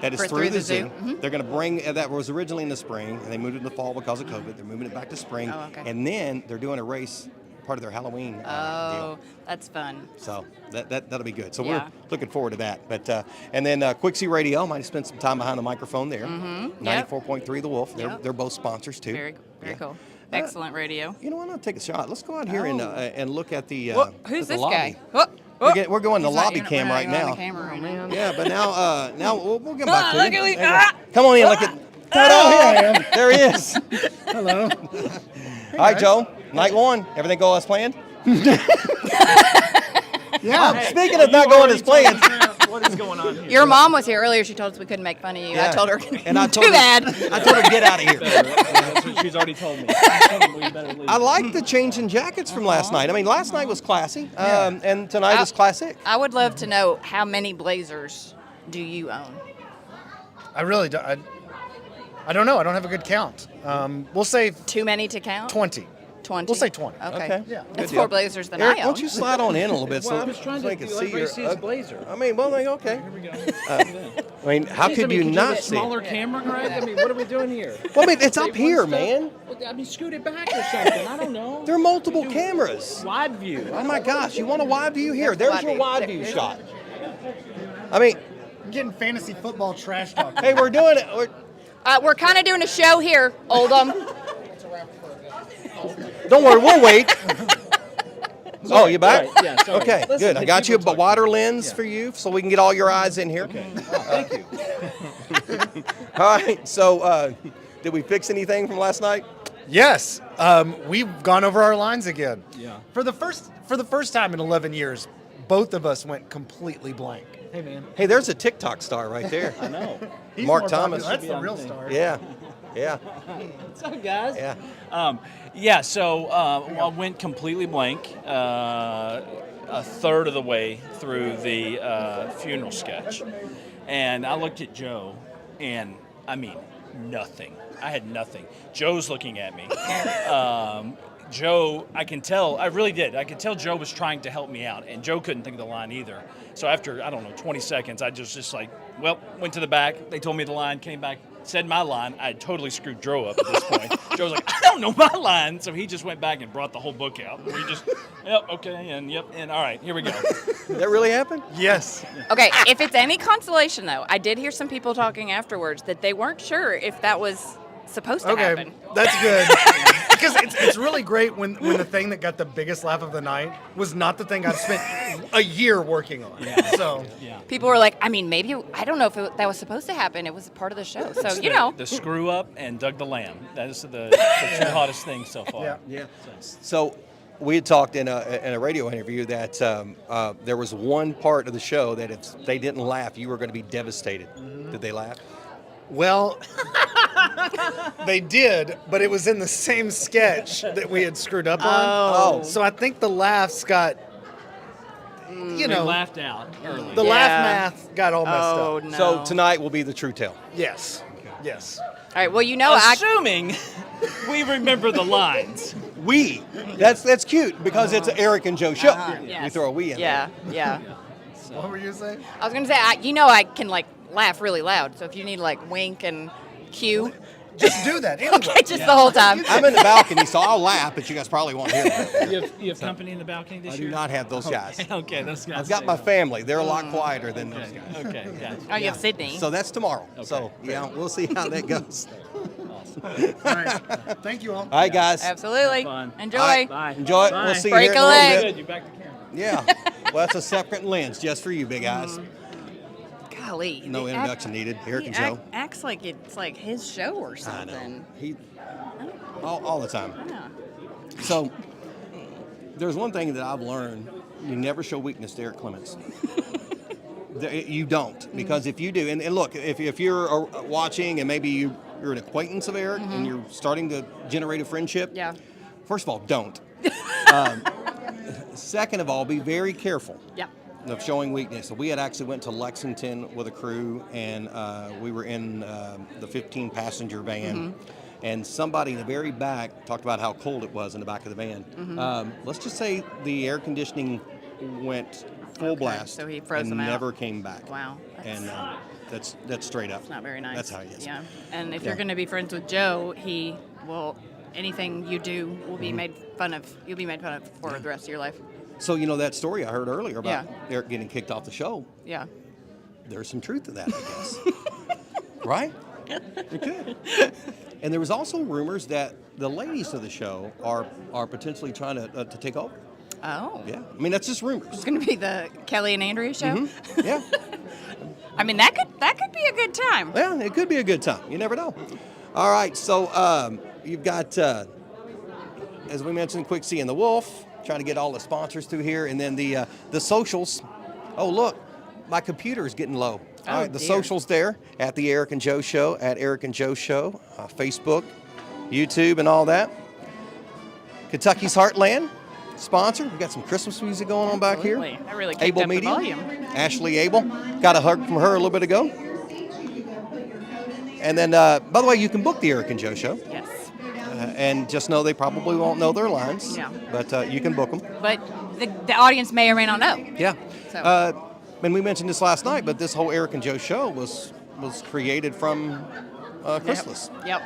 That is
For
through the zoo.
Mm-hmm.
They're going to bring, that was originally in the spring, and they moved it in the fall because of COVID. They're moving it back to spring.
Oh, okay.
And then they're doing a race, part of their Halloween deal.
That's fun.
So that'll be good. So we're looking forward to that. But and then Quixie Radio, might have spent some time behind the microphone there. 94.3 The Wolf. They're both sponsors too.
Very cool. Excellent radio.
You know what? I'll take a shot. Let's go out here and look at the
who's
at the
this
lobby.
guy?
We're going to lobby cam right now. Yeah, but now we'll get back to you. Come on in, look at. Ta-da! Here I am. There he is.
Hello.
All right, Joe. Night 1. Everything go as planned?
Yeah.
Speaking of not going as planned.
What is going on here?
Your mom was here earlier. She told us we couldn't make fun of you.
Yeah.
I told her,
and I told
too
her,
bad.
I told her, get out of here.
That's what she's already told me.
I like the change in jackets from last night. I mean, last night was classy, and tonight is classic.
I would love to know how many blazers do you own?
I really don't. I don't know. I don't have a good count. We'll say
too many to count.
20.
20.
We'll say 20.
Okay.
Yeah.
That's more blazers than
Eric,
I own.
why don't you slide on in a little bit
Well, I was trying
so
to
I can
do
see
everybody
your
sees blazer.
I mean, well, okay.
Here we go.
I mean, how could you not see?
Smaller camera, Greg? I mean, what are we doing here?
Well, I mean, it's up here, man.
I mean, scoot it back or something. I don't know.
There are multiple cameras.
Wide view.
Oh my gosh, you want a wide view here?
There's
There's your wide view
There's
shot. I mean,
I'm getting fantasy football trash talk.
hey, we're doing it.
We're kind of doing a show here, Oldham.
Don't worry, we'll wait. Oh, you back?
Right, yeah, sorry.
Okay,
Listen
good.
to
I got you a
people
wider lens for you so we can get all your eyes in here.
Okay. Thank you.
All right, so did we fix anything from last night?
Yes, we've gone over our lines again.
Yeah.
For the first time in 11 years, both of us went completely blank. Hey man.
Hey, there's a TikTok star right there.
I know.
Mark Thomas.
That's the real star.
Yeah. Yeah.
What's up, guys?
Yeah.
So I went completely blank a third of the way through the funeral sketch. And I looked at Joe, and I mean, nothing. I had nothing. Joe's looking at me. Joe, I can tell, I really did. I could tell Joe was trying to help me out, and Joe couldn't think of the line either. So after, 20 seconds, I just like, went to the back. They told me the line, came back, said my line. I had totally screwed Joe up at this point. Joe was like, I don't know my line. So he just went back and brought the whole book out. We just, and all right, here we go.
Did that really happen?
Yes.
Okay, if it's any consolation, though, I did hear some people talking afterwards that they weren't sure if that was supposed to happen.
That's good. Because it's really great when the thing that got the biggest laugh of the night was not the thing I've spent a year working on. Yeah. So
People were like, I mean, maybe, I don't know if that was supposed to happen. It was part of the show. So,
The screw up and Doug the Lamb. That is the two hottest things so far.
Yeah.
So we had talked in a radio interview that there was one part of the show that if they didn't laugh, you were going to be devastated.
Mm-hmm.
Did they laugh?
Well, they did, but it was in the same sketch that we had screwed up on.
Oh.
So I think the laughs got,
We laughed out early.
the laugh math got all messed up.
No.
So tonight will be the true tale.
Yes. Yes.
All right, well,
Assuming we remember the lines.
We. That's cute because it's an Eric and Joe show.
Yes.
We throw a we in
Yeah,
there.
yeah.
What were you saying?
I was gonna say, I can like laugh really loud. So if you need like wink and cue,
Just do that anyway.
okay, just the whole time.
I'm in the balcony, so I'll laugh, but you guys probably won't hear me.
You have company in the balcony this
I
year?
do not have those guys.
Okay, those guys.
I've got my family. They're a lot quieter than those guys.
Okay, gotcha.
Oh, you have Sydney.
So that's tomorrow. So, yeah, we'll see how that goes.
All right. Thank you all.
All right, guys.
Absolutely.
Fun.
Enjoy.
All right.
Bye.
Enjoy it.
Bye.
We'll see
Break
you here in
a
a
leg.
little
Good,
bit.
you're back to camera.
Yeah. Well, that's a separate lens just for you, big eyes.
Golly.
No
he
introduction needed. Eric and Joe.
Acts like it's like his show or
I
something.
know. He all the time.
Yeah.
So there's one thing that I've learned: you never show weakness to Eric Clements. You don't, because if you do, and look, if you're watching and maybe you're an acquaintance of Eric and you're starting to generate a friendship,
Yeah.
first of all, don't. Second of all, be very careful.
Yeah.
Of showing weakness. So we had actually went to Lexington with a crew, and we were in the 15-passenger van, and somebody in the very back talked about how cold it was in the back of the van. Let's just say the air conditioning went full blast,
so he froze
and
them out.
never came back.
Wow.
And that's straight up.
It's not very nice.
That's how he is.
Yeah. And if
Yeah.
you're going to be friends with Joe, he will. Anything you do will be made fun of. You'll be made fun of for the rest of your life.
So you know that story I heard earlier about
Yeah.
Eric getting kicked off the show.
Yeah.
There's some truth to that, I guess. Right? It could. And there was also rumors that the ladies of the show are potentially trying to take over.
Oh.
Yeah. I mean, that's just rumors.
It's going to be the Kelly and Andrea show.
Yeah.
I mean, that could be a good time.
Yeah, it could be a good time. You never know. All right. So you've got, as we mentioned, Quick C and the Wolf, trying to get all the sponsors through here, and then the socials. Oh, look, my computer is getting low. All right, the
dear.
socials there at the Eric and Joe Show, at Eric and Joe Show, Facebook, YouTube, and all that. Kentucky's Heartland sponsor. We got some Christmas music going on back here.
Absolutely. That really kicked
Able
up the
Media,
volume.
Ashley Abel. Got a hug from her a little bit ago. And then, by the way, you can book the Eric and Joe Show.
Yes.
And just know they probably won't know their lines.
Yeah.
But you can book them.
But the audience may or may not know.
Yeah.
So.
And we mentioned this last night, but this whole Eric and Joe show was created from Chrysalis.
Yep.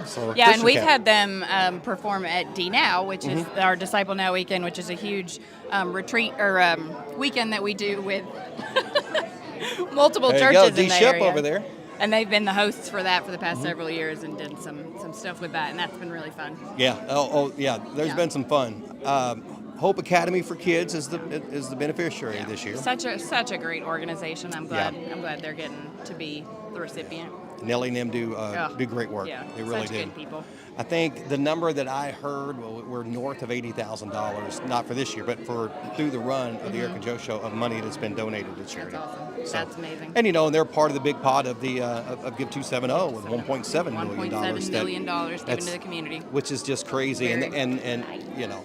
So
Yeah, and
Christian
we've
camp.
had them perform at D Now, which is our Disciple Now weekend, which is a huge retreat or weekend that we do with multiple
There you go,
churches in the
D-Ship
area.
over there.
And they've been the hosts for that for the past several years and did some stuff with that, and that's been really fun.
Yeah. Yeah. There's been some fun. Hope Academy for Kids is the beneficiary this year.
Such a great organization. I'm glad they're getting to be the recipient.
Nellie and them do great work.
Yeah,
They really
such
do.
good people.
I think the number that I heard, we're north of $80,000, not for this year, but through the run of the Eric and Joe Show, of money that's been donated to charity.
That's awesome.
So-
That's amazing.
And they're part of the big pot of the of Give 270 with $1.7 million.
$1.7 million given to the community.
Which is just crazy,
Very.
and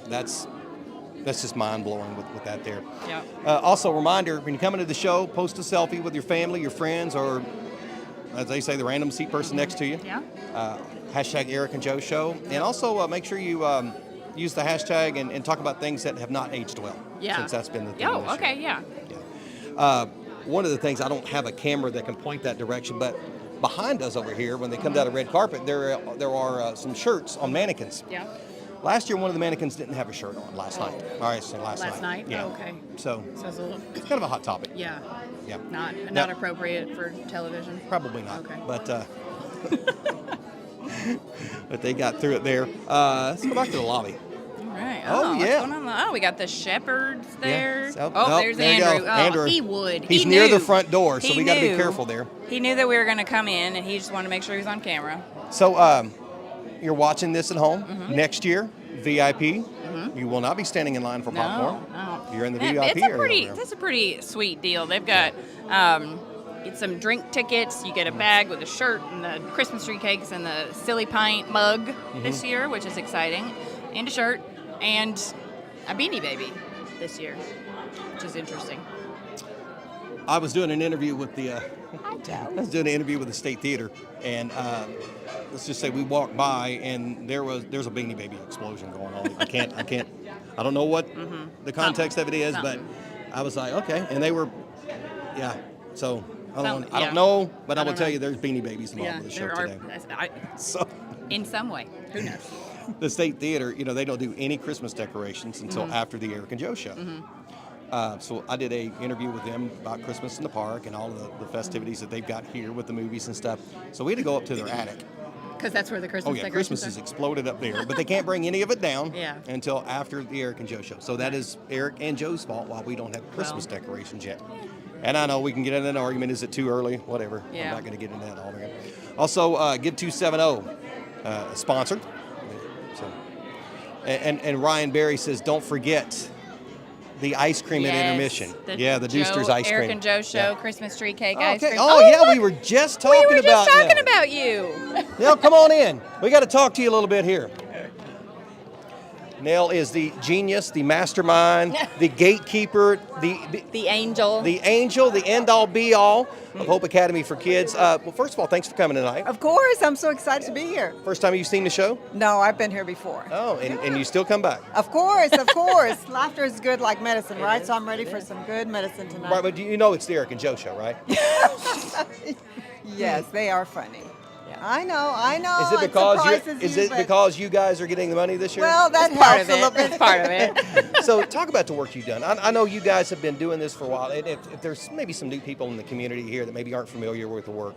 that's just mind blowing with that there.
Yeah.
Also, reminder: when you come into the show, post a selfie with your family, your friends, or as they say, the random seat person next to you.
Yeah.
Hashtag Eric and Joe Show, and also make sure you use the hashtag and talk about things that have not aged well.
Yeah.
Since that's been the thing.
Oh,
this
okay,
year.
yeah.
One of the things, I don't have a camera that can point that direction, but behind us over here, when they come down a red carpet, there are some shirts on mannequins.
Yeah.
Last year, one of the mannequins didn't have a shirt on last night. All right, so last night. Yeah.
Oh, okay.
So
it's a little.
it's kind of a hot topic.
Yeah.
Yeah.
Not appropriate for television.
Probably not.
Okay.
But but they got through it there. Let's go back to the lobby.
All right.
Oh,
what's
yeah.
going on? We got the shepherds there.
Yeah.
There's
there you go.
Andrew. Oh,
Andrew.
he would.
He's
He
near
knew.
the front door, so
He
we got to be
knew.
careful there.
He knew that we were going to come in, and he just wanted to make sure he was on camera.
So you're watching this at home. Next year, VIP. You will not be standing in line for popcorn.
No.
You're in the
Yeah,
VIP area.
That's a pretty sweet deal. They've got get some drink tickets. You get a bag with a shirt and the Christmas tree cakes and the Silly Pint mug this year, which is exciting, and a shirt and a Beanie Baby this year, which is interesting.
I was doing an interview with the State Theater, and let's just say we walked by, and there's a Beanie Baby explosion going on. I don't know what the context of it is, but I was like, okay, and they were, yeah. So I don't know, but I will tell you, there's Beanie Babies involved with the show today. So
in some way, who knows?
The State Theater, they don't do any Christmas decorations until after the Eric and Joe show. So I did a interview with them about Christmas in the park and all of the festivities that they've got here with the movies and stuff. So we had to go up to their attic.
Because that's where the Christmas decorations
Christmas
are.
is exploded up there, but they can't bring any of it down until after the Eric and Joe show. So that is Eric and Joe's fault while we don't have Christmas decorations yet. And I know we can get into an argument, is it too early? Whatever. I'm not going to get into that all again. Also, Give 270, sponsored. So, and Ryan Berry says, don't forget the ice cream at intermission. The Deuster's ice cream.
Eric and Joe show, Christmas tree cake ice cream.
We were just talking
about you.
Nell, come on in. We got to talk to you a little bit here. Nell is the genius, the mastermind, the gatekeeper, the
angel.
The angel, the end-all, be-all of Hope Academy for Kids. Well, first of all, thanks for coming tonight.
Of course. I'm so excited to be here.
First time you've seen the show?
No, I've been here before.
Oh, and you still come back?
Of course, of course. Laughter is good like medicine, right? So I'm ready for some good medicine tonight.
Right, but you know it's the Eric and Joe show, right?
Yes, they are funny. I know.
Is it because you guys are getting the money this year?
Well, that helps a little bit.
It's part of it.
So talk about the work you've done. I know you guys have been doing this for a while. If there's maybe some new people in the community here that maybe aren't familiar with the work,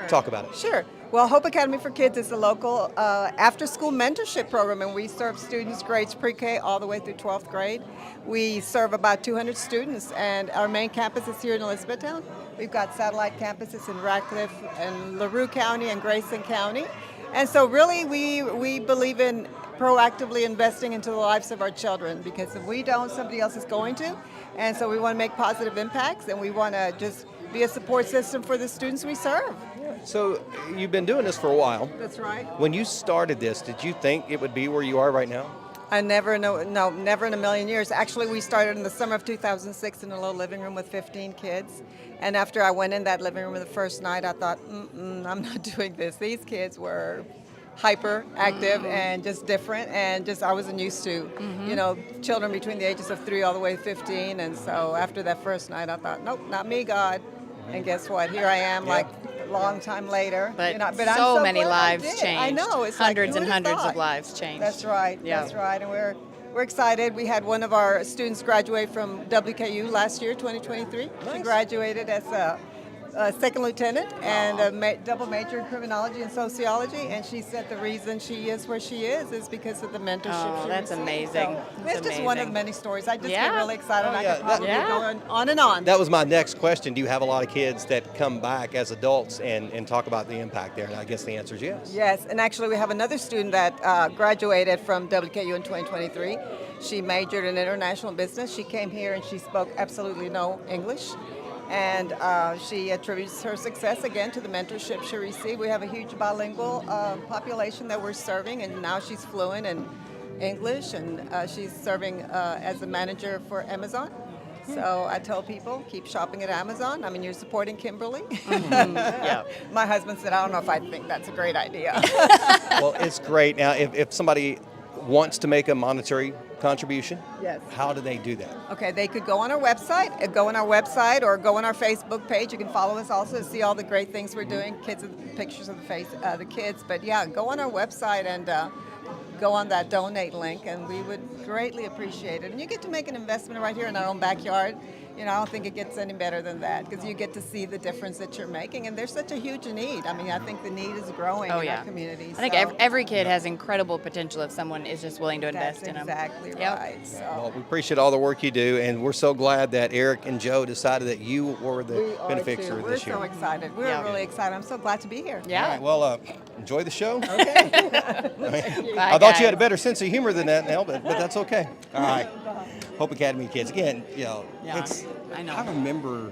talk about it.
Sure. Well, Hope Academy for Kids is a local after-school mentorship program, and we serve students grades pre-K all the way through 12th grade. We serve about 200 students, and our main campus is here in Elizabethtown. We've got satellite campuses in Radcliffe and LaRue County and Grayson County. And so really we believe in proactively investing into the lives of our children, because if we don't, somebody else is going to. And so we want to make positive impacts, and we want to just be a support system for the students we serve.
So you've been doing this for a while.
That's right.
When you started this, did you think it would be where you are right now?
I never in a million years. Actually, we started in the summer of 2006 in a little living room with 15 kids. And after I went in that living room the first night, I thought, I'm not doing this. These kids were hyperactive and just different, and just I wasn't used to, children between the ages of 3 all the way to 15. And so after that first night, I thought, nope, not me, God. And guess what? Here I am, like a long time later.
But,
I'm
so many lives changed.
I know. It's
hundreds
like,
and hundreds of lives changed.
That's right.
Yeah.
That's right. And we're excited. We had one of our students graduate from WKU last year, 2023. Nice. She graduated as a second lieutenant and a double major in criminology and sociology. And she said the reason she is where she is because of the mentorship she
that's
received.
amazing.
So it's just one of the many stories. I just get really excited. I could probably go on and on.
That was my next question. Do you have a lot of kids that come back as adults and talk about the impact there? And I guess the answer is yes.
Yes, and actually we have another student that graduated from WKU in 2023. She majored in international business. She came here and she spoke absolutely no English. And she attributes her success again to the mentorship she received. We have a huge bilingual population that we're serving, and now she's fluent in English, and she's serving as a manager for Amazon. So I tell people, keep shopping at Amazon. I mean, you're supporting Kimberly.
Yeah.
My husband said, I don't know if I think that's a great idea.
Well, it's great. Now, if somebody wants to make a monetary contribution,
yes,
how do they do that?
Okay, they could go on our website, or go on our Facebook page. You can follow us also to see all the great things we're doing, pictures of the kids. But yeah, go on our website and go on that donate link, and we would greatly appreciate it. And you get to make an investment right here in our own backyard. I don't think it gets any better than that, because you get to see the difference that you're making, and there's such a huge need. I mean, I think the need is growing in our community.
I think every kid has incredible potential if someone is just willing to invest in them.
That's exactly right. So.
Well, we appreciate all the work you do, and we're so glad that Eric and Joe decided that you were the beneficiary this year.
We're so excited. We're really excited. I'm so glad to be here.
Yeah.
All right, well, enjoy the show.
Okay.
I thought you had a better sense of humor than that, Nell, but that's okay. All right. Hope Academy kids. Again,
I know.
I remember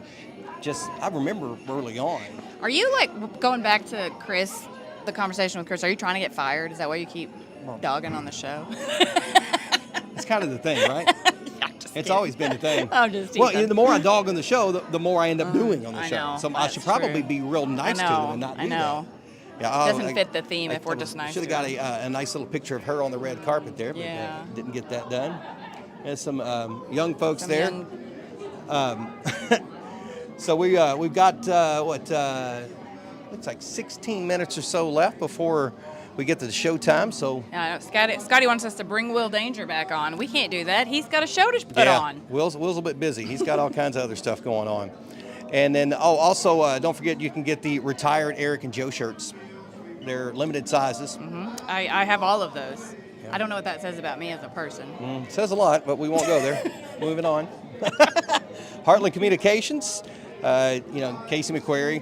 early on.
Are you going back to Chris, the conversation with Chris? Are you trying to get fired? Is that why you keep dogging on the show?
It's kind of the thing, right? It's
kidding.
always been a thing.
I'm just
Well,
teasing.
the more I dog on the show, the more I end up doing on the
I
show.
know,
So I should
that's
probably
true.
be real nice to them and not do
I know.
that. Yeah,
Doesn't fit the theme if we're just nice
Should have
to
got a nice little picture of her on the red carpet there, but
Yeah.
didn't get that done. There's some young folks
Some
there.
young-
So we've got looks like 16 minutes or so left before we get to the showtime. So
Scotty wants us to bring Will Danger back on. We can't do that. He's got a show to put on.
Will's a bit busy. He's got all kinds of other stuff going on. And then also don't forget you can get the retired Eric and Joe shirts. They're limited sizes.
I have all of those. I don't know what that says about me as a person.
It says a lot, but we won't go there. Moving on. Heartland Communications. Casey McQuarrie.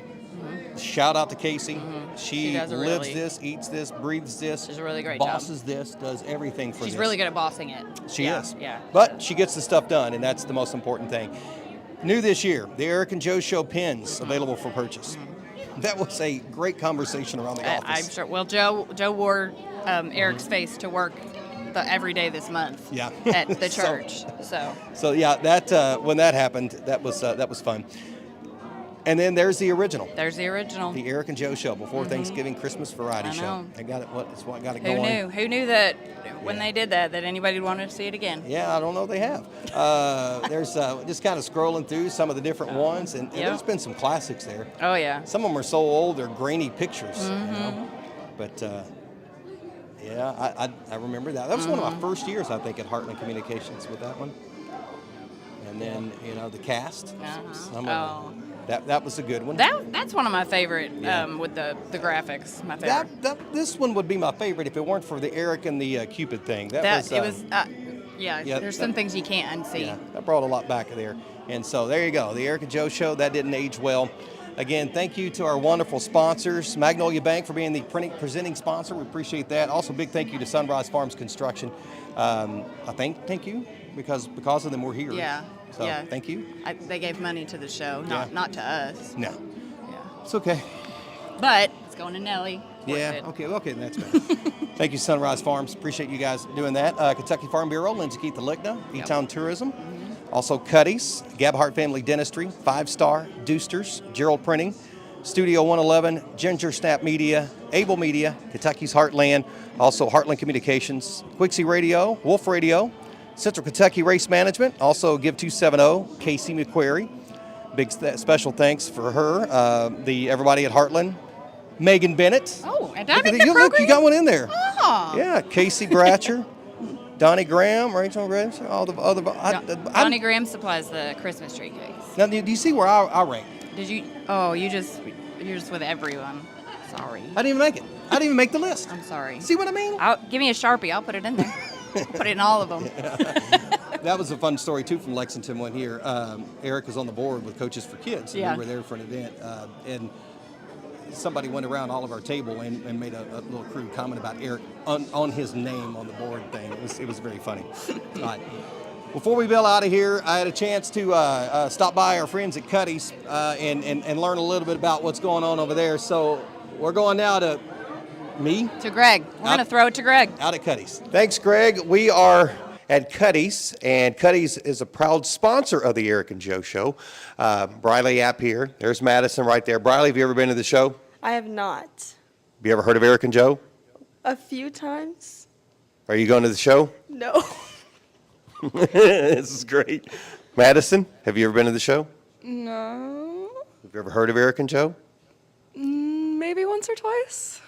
Shout out to Casey. She
does a
lives
really-
this, eats this, breathes this.
She's a really great job.
Bosses this, does everything for this.
She's really good at bossing it.
She is.
Yeah.
But she gets the stuff done, and that's the most important thing. New this year, the Eric and Joe Show pins available for purchase. That was a great conversation around the office.
I'm sure. Well, Joe wore Eric's face to work every day this month.
Yeah.
At the church.
So yeah, that when that happened, that was fun. And then there's the original.
There's the original.
The Eric and Joe Show before Thanksgiving Christmas variety
I
show.
know.
They got it. It's what got it
Who
going.
knew? Who knew that when they did that anybody would want to see it again?
Yeah, I don't know they have. There's just kind of scrolling through some of the different ones, and there's been some classics there.
Oh yeah.
Some of them are so old they're grainy pictures. You know? But I remember that. That was one of my first years, I think, at Heartland Communications with that one. And then the cast. Some of them. That was a good one.
That's one of my favorite with the graphics. My favorite.
This one would be my favorite if it weren't for the Eric and the Cupid thing. There's
some things you can't unsee.
Yeah, that brought a lot back there. And so there you go, the Eric and Joe Show. That didn't age well. Again, thank you to our wonderful sponsors, Magnolia Bank for being the presenting sponsor. We appreciate that. Also, big thank you to Sunrise Farms Construction. Thank you because of them we're here.
Yeah.
So thank you.
They gave money to the show, not to us.
No.
Yeah.
It's okay.
But it's going to Nellie.
Yeah. Okay. That's better. Thank you, Sunrise Farms. Appreciate you guys doing that. Kentucky Farm Bureau, Lindsay Keith Aligna, E-Town Tourism. Also Cuddy's, Gabhart Family Dentistry, 5 Star, Deuster's, Gerald Printing, Studio 111, Ginger Snap Media, Able Media, Kentucky's Heartland, also Heartland Communications, Quixie Radio, Wolf Radio, Central Kentucky Race Management, also Give 270, Casey McQuarrie. Big special thanks for her. Everybody at Heartland, Maegan Bennett.
Oh, and I
Look, you got one in there.
Oh.
Yeah, Casey Bratcher. Donnie Graham, Rachel Graves, all the other.
Donnie Graham supplies the Christmas tree cakes.
Now, do you see where I rank?
Did you? Oh, you're just with everyone. Sorry.
I didn't even make it. I didn't even make the list.
I'm sorry.
See what I mean?
Give me a Sharpie. I'll put it in there. Put it in all of them.
That was a fun story too from Lexington one year. Eric was on the board with Coaches for Kids. And we were there for an event, and somebody went around all of our table and made a little crude comment about Eric on his name on the board thing. It was very funny. All right. Before we bail out of here, I had a chance to stop by our friends at Cuddy's and learn a little bit about what's going on over there. So we're going now to me?
To Greg. We're going to throw it to Greg.
Out at Cuddy's. Thanks, Greg. We are at Cuddy's, and Cuddy's is a proud sponsor of the Eric and Joe Show. Briley App here. There's Madison right there. Briley, have you ever been to the show?
I have not.
Have you ever heard of Eric and Joe?
A few times.
Are you going to the show?
No.
This is great. Madison, have you ever been to the show?
No.
Have you ever heard of Eric and Joe?
Maybe once or twice.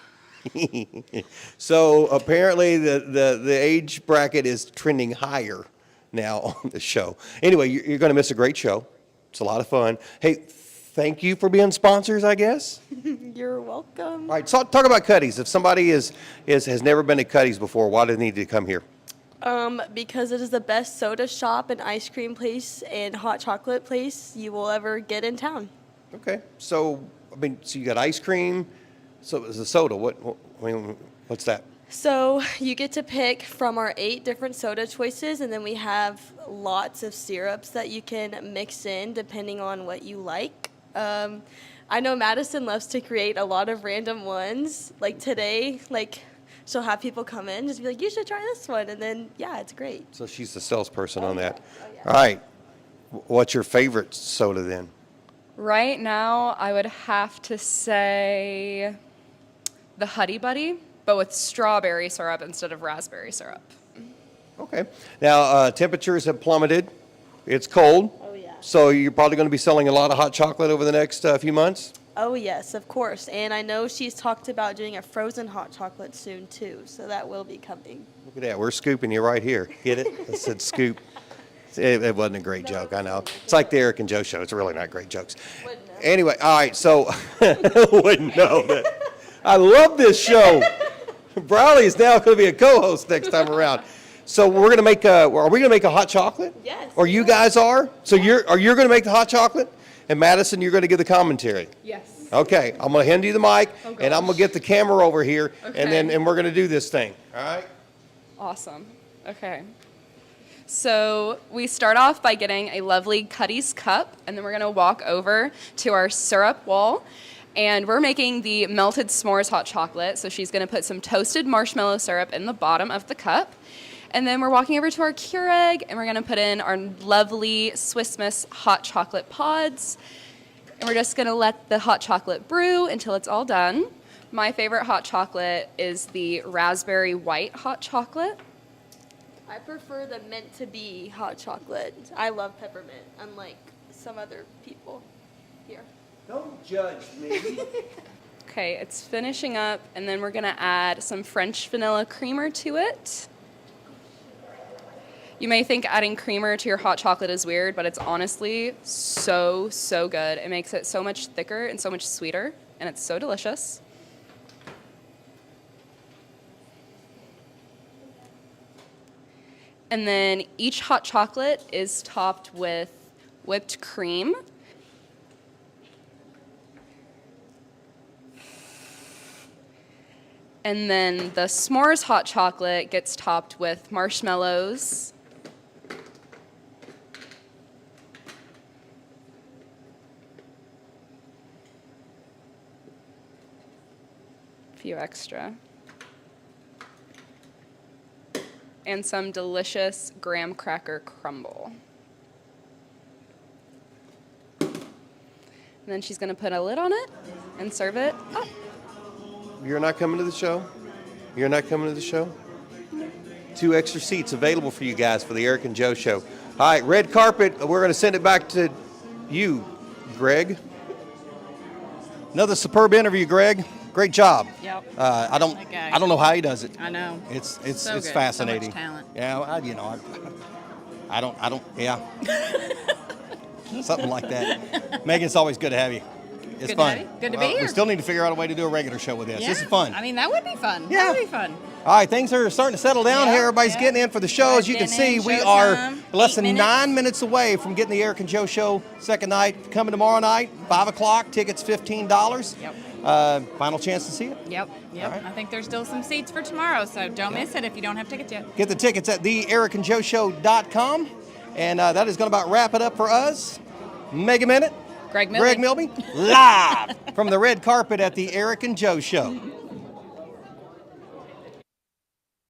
So apparently the age bracket is trending higher now on the show. Anyway, you're going to miss a great show. It's a lot of fun. Hey, thank you for being sponsors, I guess.
You're welcome.
All right, so talk about Cuddy's. If somebody has never been to Cuddy's before, why do they need to come here?
Because it is the best soda shop and ice cream place and hot chocolate place you will ever get in town.
Okay, so you got ice cream. So it's a soda. What's that?
So you get to pick from our 8 different soda choices, and then we have lots of syrups that you can mix in depending on what you like. I know Madison loves to create a lot of random ones. Like today, she'll have people come in, just be like, you should try this one. And then, yeah, it's great.
So she's the salesperson on that. All right. What's your favorite soda then?
Right now, I would have to say the Huddy Buddy, but with strawberry syrup instead of raspberry syrup.
Okay. Now, temperatures have plummeted. It's cold.
Oh, yeah.
So you're probably going to be selling a lot of hot chocolate over the next few months?
Oh, yes, of course. And I know she's talked about doing a frozen hot chocolate soon, too. So that will be coming.
Look at that. We're scooping you right here. Get it? I said scoop. It wasn't a great joke, I know. It's like the Eric and Joe show. It's really not great jokes. Anyway, all right, so wouldn't know that. I love this show. Brawley is now going to be a co-host next time around. So we're going to make are we going to make a hot chocolate?
Yes.
Or you guys are? So you're going to make the hot chocolate? And Madison, you're going to give the commentary?
Yes.
Okay, I'm going to hand you the mic, and I'm going to get the camera over here,
Okay.
and we're going to do this thing. All right?
Awesome. Okay. So we start off by getting a lovely Cuddy's cup, and then we're going to walk over to our syrup wall. And we're making the melted s'mores hot chocolate. So she's going to put some toasted marshmallow syrup in the bottom of the cup. And then we're walking over to our Keurig, and we're going to put in our lovely Swiss Miss hot chocolate pods. And we're just going to let the hot chocolate brew until it's all done. My favorite hot chocolate is the raspberry white hot chocolate.
I prefer the meant to be hot chocolate. I love peppermint, unlike some other people here.
Don't judge me.
Okay, it's finishing up, and then we're going to add some French vanilla creamer to it. You may think adding creamer to your hot chocolate is weird, but it's honestly so good. It makes it so much thicker and so much sweeter, and it's so delicious. And then each hot chocolate is topped with whipped cream. And then the s'mores hot chocolate gets topped with marshmallows. A few extra. And some delicious graham cracker crumble. And then she's going to put a lid on it and serve it up.
You're not coming to the show? You're not coming to the show? 2 extra seats available for you guys for the Eric and Joe show. All right, red carpet. We're going to send it back to you, Greg. Another superb interview, Greg. Great job.
Yep.
I don't know how he does it.
I know.
It's
So good.
fascinating.
So much talent.
Yeah, I don't. Yeah. Something like that. Megan, it's always good to have you. It's
Good to
fun.
have you. Good to be here.
We still need to figure out a way to do a regular show with this.
Yeah.
This is fun.
I mean, that would be fun.
Yeah.
That would be fun.
All right, things are starting to settle down
Yeah,
here. Everybody's
yeah.
getting in for the show. As you can see,
Getting in,
we are
showtime,
less
8
than
minutes.
9 minutes away from getting the Eric and Joe show second night. Coming tomorrow night, 5 o'clock. Tickets $15.
Yep.
Final chance to see it.
Yep.
right.
I think there's still some seats for tomorrow, so don't miss it if you don't have tickets yet.
Get the tickets at theericandjoeshow.com. And that is going to about wrap it up for us. Megan Bennett.
Greg Milby.
Live from the red carpet at the Eric and Joe show.